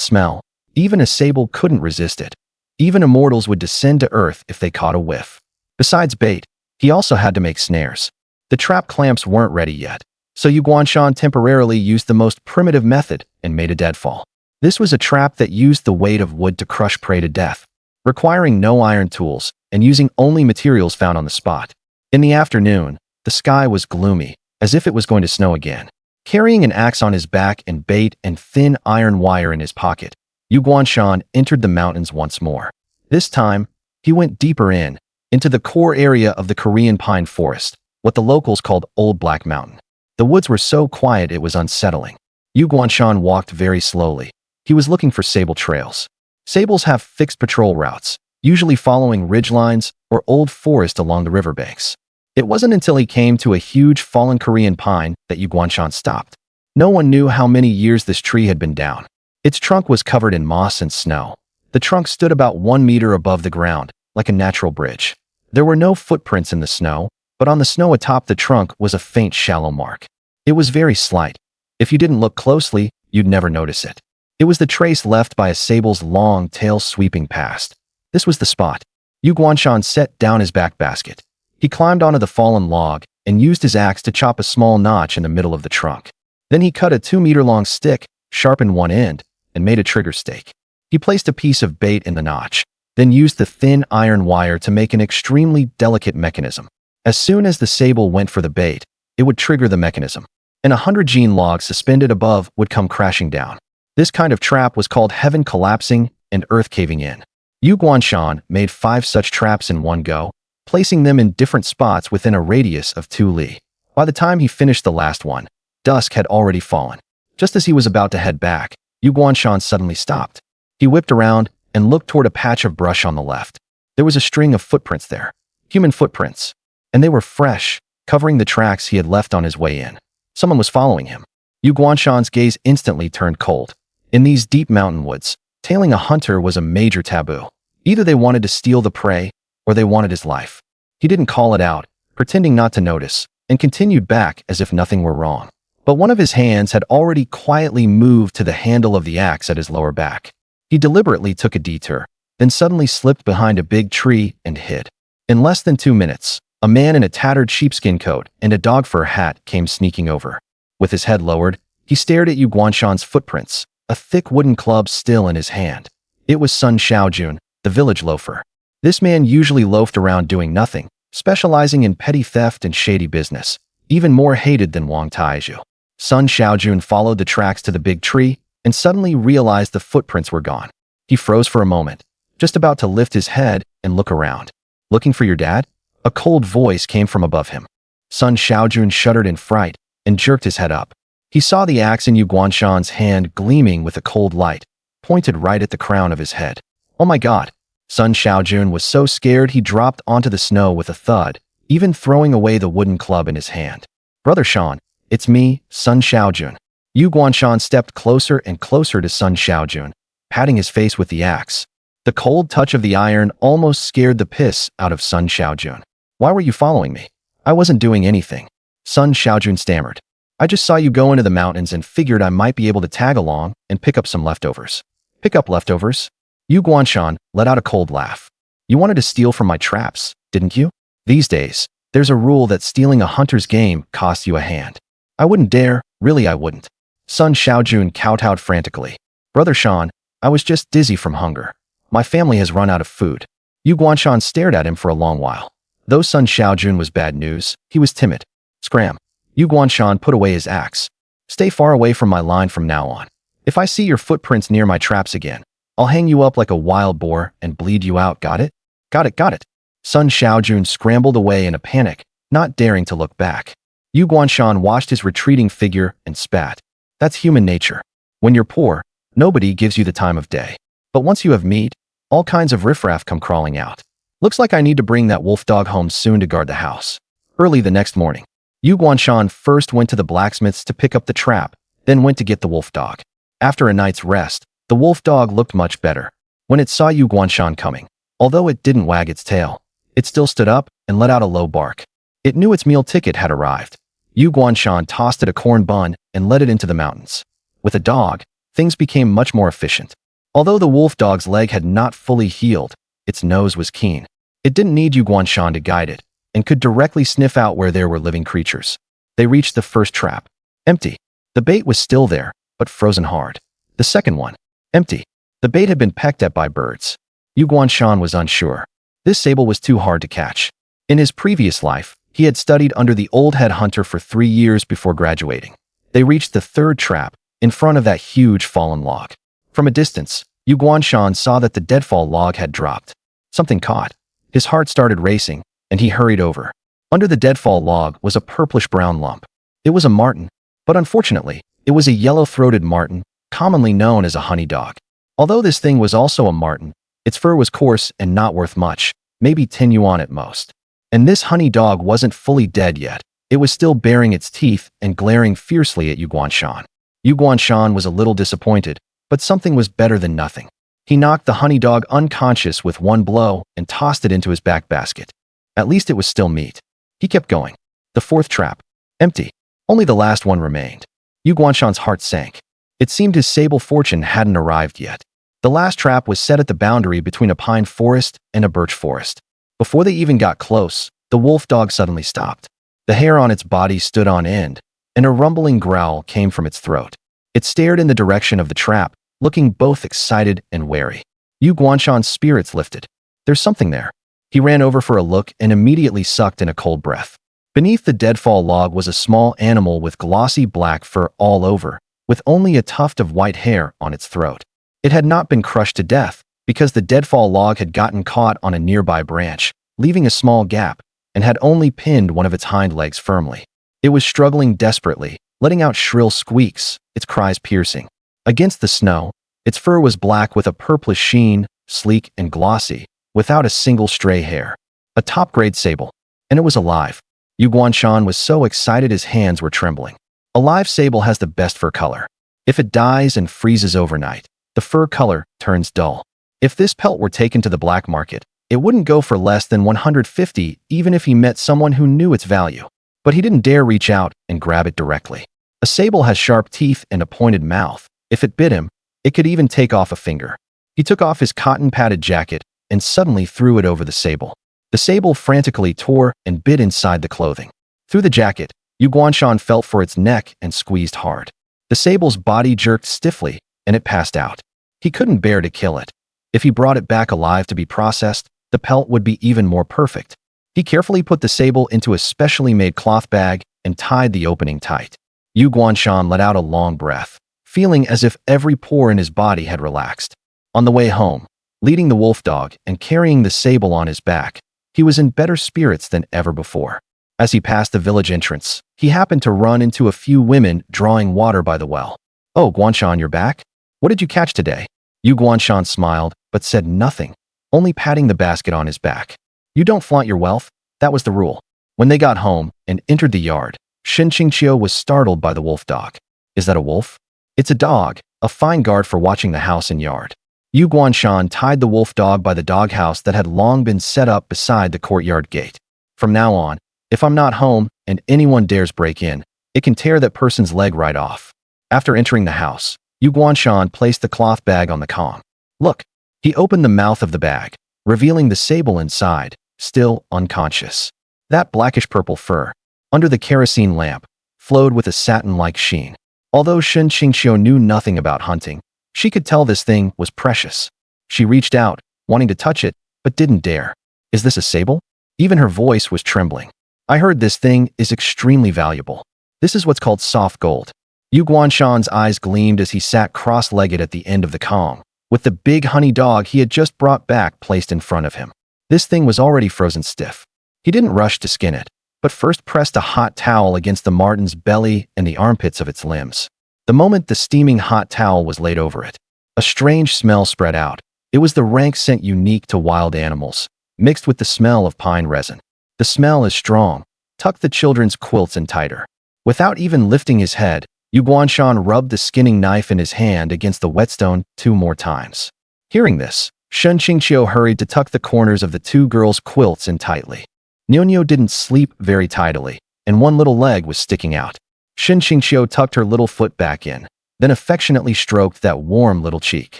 smell, even a sable couldn't resist it. Even immortals would descend to earth if they caught a whiff. Besides bait, he also had to make snares. The trap clamps weren't ready yet, so Yu Guanshan temporarily used the most primitive method and made a deadfall. This was a trap that used the weight of wood to crush prey to death, requiring no iron tools and using only materials found on the spot. In the afternoon, the sky was gloomy, as if it was going to snow again. Carrying an axe on his back and bait and thin iron wire in his pocket, Yu Guanshan entered the mountains once more. This time, he went deeper into the core area of the Korean pine forest, what the locals called Old Black Mountain. The woods were so quiet it was unsettling. Yu Guanshan walked very slowly. He was looking for sable trails. Sables have fixed patrol routes, usually following ridgelines or old forest along the riverbanks. It wasn't until he came to a huge fallen Korean pine that Yu Guanshan stopped. No one knew how many years this tree had been down. Its trunk was covered in moss and snow. The trunk stood about 1 meter above the ground, like a natural bridge. There were no footprints in the snow, but on the snow atop the trunk was a faint shallow mark. It was very slight. If you didn't look closely, you'd never notice it. It was the trace left by a sable's long tail sweeping past. This was the spot. Yu Guanshan set down his back basket. He climbed onto the fallen log and used his axe to chop a small notch in the middle of the trunk. Then he cut a 2-meter-long stick, sharpened one end, and made a trigger stake. He placed a piece of bait in the notch, then used the thin iron wire to make an extremely delicate mechanism. As soon as the sable went for the bait, it would trigger the mechanism, and 100-gene logs suspended above would come crashing down. This kind of trap was called heaven collapsing and earth caving in. Yu Guanshan made 5 such traps in one go, placing them in different spots within a radius of 2 li. By the time he finished the last one, dusk had already fallen. Just as he was about to head back, Yu Guanshan suddenly stopped. He whipped around and looked toward a patch of brush on the left. There was a string of footprints there, human footprints, and they were fresh, covering the tracks he had left on his way in. Someone was following him. Yu Guanshan's gaze instantly turned cold. In these deep mountain woods, tailing a hunter was a major taboo. Either they wanted to steal the prey, or they wanted his life. He didn't call it out, pretending not to notice, and continued back as if nothing were wrong. But one of his hands had already quietly moved to the handle of the axe at his lower back. He deliberately took a detour, then suddenly slipped behind a big tree and hid. In less than 2 minutes, a man in a tattered sheepskin coat and a dog fur hat came sneaking over. With his head lowered, he stared at Yu Guanshan's footprints, a thick wooden club still in his hand. It was Sun Xiaojun, the village loafer. This man usually loafed around doing nothing, specializing in petty theft and shady business, even more hated than Wang Taizhu. Sun Xiaojun followed the tracks to the big tree and suddenly realized the footprints were gone. He froze for a moment, just about to lift his head and look around. "Looking for your dad?" A cold voice came from above him. Sun Xiaojun shuddered in fright and jerked his head up. He saw the axe in Yu Guanshan's hand gleaming with a cold light, pointed right at the crown of his head. "Oh my God!" Sun Xiaojun was so scared he dropped onto the snow with a thud, even throwing away the wooden club in his hand. "Brother Shan, it's me, Sun Xiaojun." Yu Guanshan stepped closer and closer to Sun Xiaojun, patting his face with the axe. The cold touch of the iron almost scared the piss out of Sun Xiaojun. "Why were you following me?" "I wasn't doing anything." Sun Xiaojun stammered. "I just saw you go into the mountains and figured I might be able to tag along and pick up some leftovers." "Pick up leftovers?" Yu Guanshan let out a cold laugh. "You wanted to steal from my traps, didn't you? These days, there's a rule that stealing a hunter's game costs you a hand." "I wouldn't dare, really I wouldn't." Sun Xiaojun kowtowed frantically. "Brother Shan, I was just dizzy from hunger. My family has run out of food." Yu Guanshan stared at him for a long while. Though Sun Xiaojun was bad news, he was timid. "Scram." Yu Guanshan put away his axe. "Stay far away from my line from now on. If I see your footprints near my traps again, I'll hang you up like a wild boar and bleed you out, got it?" "Got it, got it." Sun Xiaojun scrambled away in a panic, not daring to look back. Yu Guanshan watched his retreating figure and spat. "That's human nature. When you're poor, nobody gives you the time of day. But once you have meat, all kinds of riffraff come crawling out. Looks like I need to bring that wolf dog home soon to guard the house." Early the next morning, Yu Guanshan first went to the blacksmith's to pick up the trap, then went to get the wolf dog. After a night's rest, the wolf dog looked much better. When it saw Yu Guanshan coming, although it didn't wag its tail, it still stood up and let out a low bark. It knew its meal ticket had arrived. Yu Guanshan tossed it a corn bun and led it into the mountains. With a dog, things became much more efficient. Although the wolf dog's leg had not fully healed, its nose was keen. It didn't need Yu Guanshan to guide it, and could directly sniff out where there were living creatures. They reached the first trap. Empty. The bait was still there, but frozen hard. The second one. Empty. The bait had been pecked at by birds. Yu Guanshan was unsure. This sable was too hard to catch. In his previous life, he had studied under the old head hunter for 3 years before graduating. They reached the third trap, in front of that huge fallen log. From a distance, Yu Guanshan saw that the deadfall log had dropped. Something caught. His heart started racing, and he hurried over. Under the deadfall log was a purplish-brown lump. It was a marten, but unfortunately, it was a yellow-throated marten, commonly known as a honey dog. Although this thing was also a marten, its fur was coarse and not worth much, maybe 10 yuan at most. And this honey dog wasn't fully dead yet. It was still baring its teeth and glaring fiercely at Yu Guanshan. Yu Guanshan was a little disappointed, but something was better than nothing. He knocked the honey dog unconscious with one blow and tossed it into his back basket. At least it was still meat. He kept going. The fourth trap. Empty. Only the last one remained. Yu Guanshan's heart sank. It seemed his sable fortune hadn't arrived yet. The last trap was set at the boundary between a pine forest and a birch forest. Before they even got close, the wolf dog suddenly stopped. The hair on its body stood on end, and a rumbling growl came from its throat. It stared in the direction of the trap, looking both excited and wary. Yu Guanshan's spirits lifted. There's something there. He ran over for a look and immediately sucked in a cold breath. Beneath the deadfall log was a small animal with glossy black fur all over, with only a tuft of white hair on its throat. It had not been crushed to death, because the deadfall log had gotten caught on a nearby branch, leaving a small gap, and had only pinned one of its hind legs firmly. It was struggling desperately, letting out shrill squeaks, its cries piercing. Against the snow, its fur was black with a purplish sheen, sleek and glossy, without a single stray hair. A top-grade sable. And it was alive. Yu Guanshan was so excited his hands were trembling. A live sable has the best fur color. If it dies and freezes overnight, the fur color turns dull. If this pelt were taken to the black market, it wouldn't go for less than 150 even if he met someone who knew its value. But he didn't dare reach out and grab it directly. A sable has sharp teeth and a pointed mouth. If it bit him, it could even take off a finger. He took off his cotton-padded jacket and suddenly threw it over the sable. The sable frantically tore and bit inside the clothing. Through the jacket, Yu Guanshan felt for its neck and squeezed hard. The sable's body jerked stiffly, and it passed out. He couldn't bear to kill it. If he brought it back alive to be processed, the pelt would be even more perfect. He carefully put the sable into a specially made cloth bag and tied the opening tight. Yu Guanshan let out a long breath, feeling as if every pore in his body had relaxed. On the way home, leading the wolf dog and carrying the sable on his back, he was in better spirits than ever before. As he passed the village entrance, he happened to run into a few women drawing water by the well. "Oh, Guanshan, you're back? What did you catch today?" Yu Guanshan smiled, but said nothing, only patting the basket on his back. "You don't flaunt your wealth. That was the rule." When they got home and entered the yard, Shen Qingqiu was startled by the wolf dog. "Is that a wolf?" "It's a dog, a fine guard for watching the house and yard." Yu Guanshan tied the wolf dog by the doghouse that had long been set up beside the courtyard gate. "From now on, if I'm not home and anyone dares break in, it can tear that person's leg right off." After entering the house, Yu Guanshan placed the cloth bag on the com. "Look." He opened the mouth of the bag, revealing the sable inside, still unconscious. That blackish-purple fur, under the kerosene lamp, flowed with a satin-like sheen. Although Shen Qingqiu knew nothing about hunting, she could tell this thing was precious. She reached out, wanting to touch it, but didn't dare. "Is this a sable?" Even her voice was trembling. "I heard this thing is extremely valuable. This is what's called soft gold." Yu Guanshan's eyes gleamed as he sat cross-legged at the end of the com, with the big honey dog he had just brought back placed in front of him. This thing was already frozen stiff. He didn't rush to skin it, but first pressed a hot towel against the marten's belly and the armpits of its limbs. The moment the steaming hot towel was laid over it, a strange smell spread out. It was the rank scent unique to wild animals, mixed with the smell of pine resin. "The smell is strong." Tuck the children's quilts in tighter. Without even lifting his head, Yu Guanshan rubbed the skinning knife in his hand against the whetstone 2 more times. Hearing this, Shen Qingqiu hurried to tuck the corners of the 2 girls' quilts in tightly. Nyo didn't sleep very tidily, and one little leg was sticking out. Shen Qingqiu tucked her little foot back in, then affectionately stroked that warm little cheek.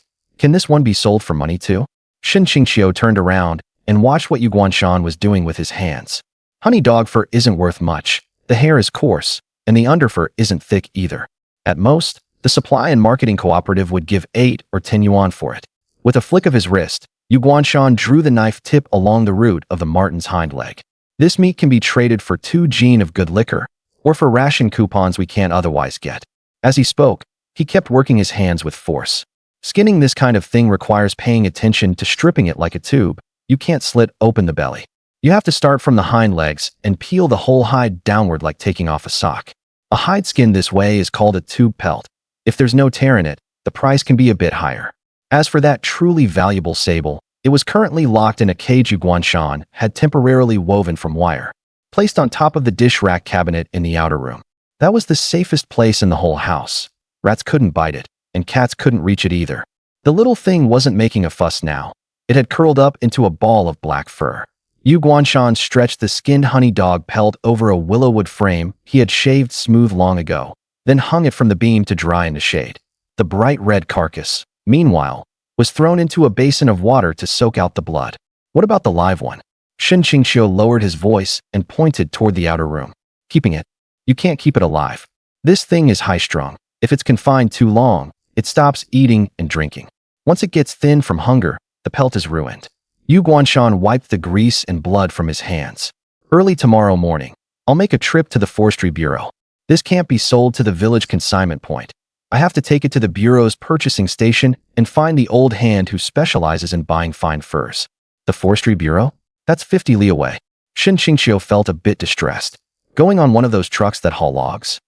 "Can this one be sold for money too?" Shen Qingqiu turned around and watched what Yu Guanshan was doing with his hands. Honey dog fur isn't worth much. The hair is coarse, and the underfur isn't thick either. At most, the supply and marketing cooperative would give 8 or 10 yuan for it. With a flick of his wrist, Yu Guanshan drew the knife tip along the root of the marten's hind leg. "This meat can be traded for 2 jin of good liquor, or for ration coupons we can't otherwise get." As he spoke, he kept working his hands with force. Skinning this kind of thing requires paying attention to stripping it like a tube. You can't slit open the belly. You have to start from the hind legs and peel the whole hide downward like taking off a sock. A hide skinned this way is called a tube pelt. If there's no tear in it, the price can be a bit higher. As for that truly valuable sable, it was currently locked in a cage Yu Guanshan had temporarily woven from wire, placed on top of the dish rack cabinet in the outer room. That was the safest place in the whole house. Rats couldn't bite it, and cats couldn't reach it either. The little thing wasn't making a fuss now. It had curled up into a ball of black fur. Yu Guanshan stretched the skinned honey dog pelt over a willowwood frame he had shaved smooth long ago, then hung it from the beam to dry in the shade. The bright red carcass, meanwhile, was thrown into a basin of water to soak out the blood. "What about the live one?" Shen Qingqiu lowered his voice and pointed toward the outer room. "Keeping it? You can't keep it alive. This thing is high-strung. If it's confined too long, it stops eating and drinking. Once it gets thin from hunger, the pelt is ruined." Yu Guanshan wiped the grease and blood from his hands. "Early tomorrow morning, I'll make a trip to the forestry bureau. This can't be sold to the village consignment point. I have to take it to the bureau's purchasing station and find the old hand who specializes in buying fine furs." "The forestry bureau? That's 50 li away." Shen Qingqiu felt a bit distressed. "Going on one of those trucks that haul logs?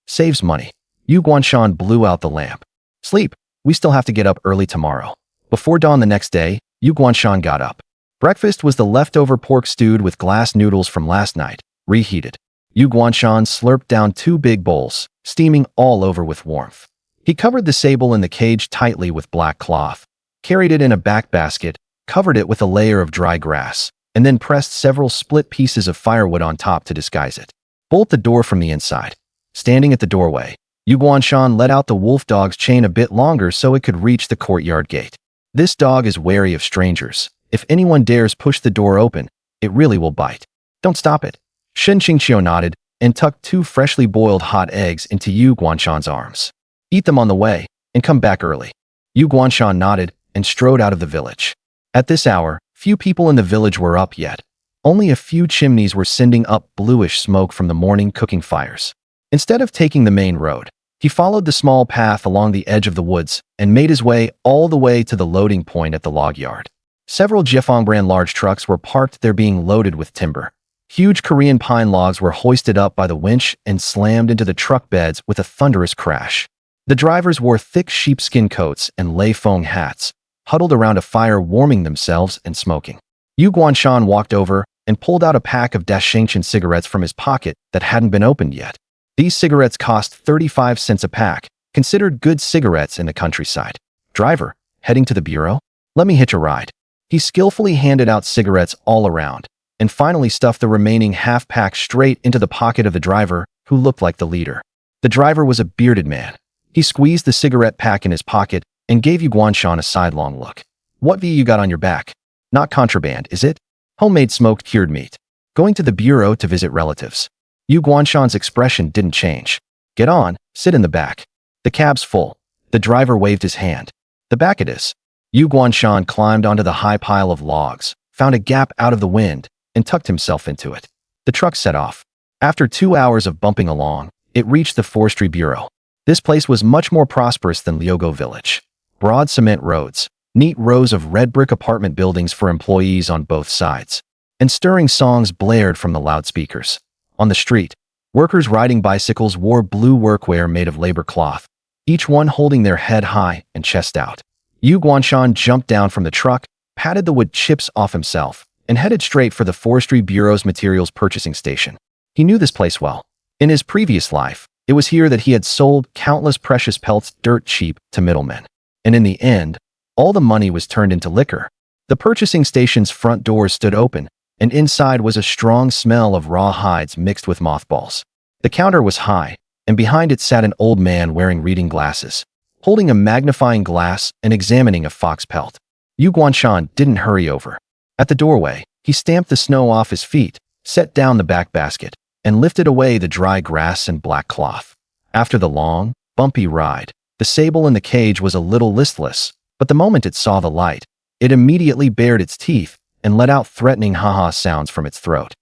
Saves money." Yu Guanshan blew out the lamp. "Sleep. We still have to get up early tomorrow." Before dawn the next day, Yu Guanshan got up. Breakfast was the leftover pork stewed with glass noodles from last night, reheated. Yu Guanshan slurped down 2 big bowls, steaming all over with warmth. He covered the sable in the cage tightly with black cloth, carried it in a back basket, covered it with a layer of dry grass, and then pressed several split pieces of firewood on top to disguise it. "Bolt the door from the inside." Standing at the doorway, Yu Guanshan let out the wolf dog's chain a bit longer so it could reach the courtyard gate. This dog is wary of strangers. If anyone dares push the door open, it really will bite. "Don't stop it." Shen Qingqiu nodded and tucked 2 freshly boiled hot eggs into Yu Guanshan's arms. "Eat them on the way, and come back early. Yu Guanshan nodded and strode out of the village. At this hour, few people in the village were up yet. Only a few chimneys were sending up bluish smoke from the morning cooking fires. Instead of taking the main road, he followed the small path along the edge of the woods and made his way all the way to the loading point at the log yard. Several Jiefeng brand large trucks were parked there being loaded with timber. Huge Korean pine logs were hoisted up by the winch and slammed into the truck beds with a thunderous crash. The drivers wore thick sheepskin coats and lei feng hats, huddled around a fire warming themselves and smoking. Yu Guanshan walked over and pulled out a pack of Dashengchen cigarettes from his pocket that hadn't been opened yet. These cigarettes cost 35 cents a pack, considered good cigarettes in the countryside. Driver, heading to the bureau? Let me hitch a ride. He skillfully handed out cigarettes all around, and finally stuffed the remaining half-pack straight into the pocket of the driver, who looked like the leader. The driver was a bearded man. He squeezed the cigarette pack in his pocket and gave Yu Guanshan a sidelong look. What V you got on your back? Not contraband, is it? Homemade smoked cured meat. Going to the bureau to visit relatives. Yu Guanshan's expression didn't change. Get on, sit in the back. The cab's full. The driver waved his hand. The back it is. Yu Guanshan climbed onto the high pile of logs, found a gap out of the wind, and tucked himself into it. The truck set off. After 2 hours of bumping along, it reached the forestry bureau. This place was much more prosperous than Liugo village. Broad cement roads, neat rows of red brick apartment buildings for employees on both sides, and stirring songs blared from the loudspeakers. On the street, workers riding bicycles wore blue workwear made of labor cloth, each one holding their head high and chest out. Yu Guanshan jumped down from the truck, patted the wood chips off himself, and headed straight for the Forestry Bureau's materials purchasing station. He knew this place well. In his previous life, it was here that he had sold countless precious pelts dirt cheap to middlemen. And in the end, all the money was turned into liquor. The purchasing station's front doors stood open, and inside was a strong smell of raw hides mixed with mothballs. The counter was high, and behind it sat an old man wearing reading glasses, holding a magnifying glass and examining a fox pelt. Yu Guanshan didn't hurry over. At the doorway, he stamped the snow off his feet, set down the back basket, and lifted away the dry grass and black cloth. After the long, bumpy ride, the sable in the cage was a little listless, but the moment it saw the light, it immediately bared its teeth and let out threatening ha-ha sounds from its throat.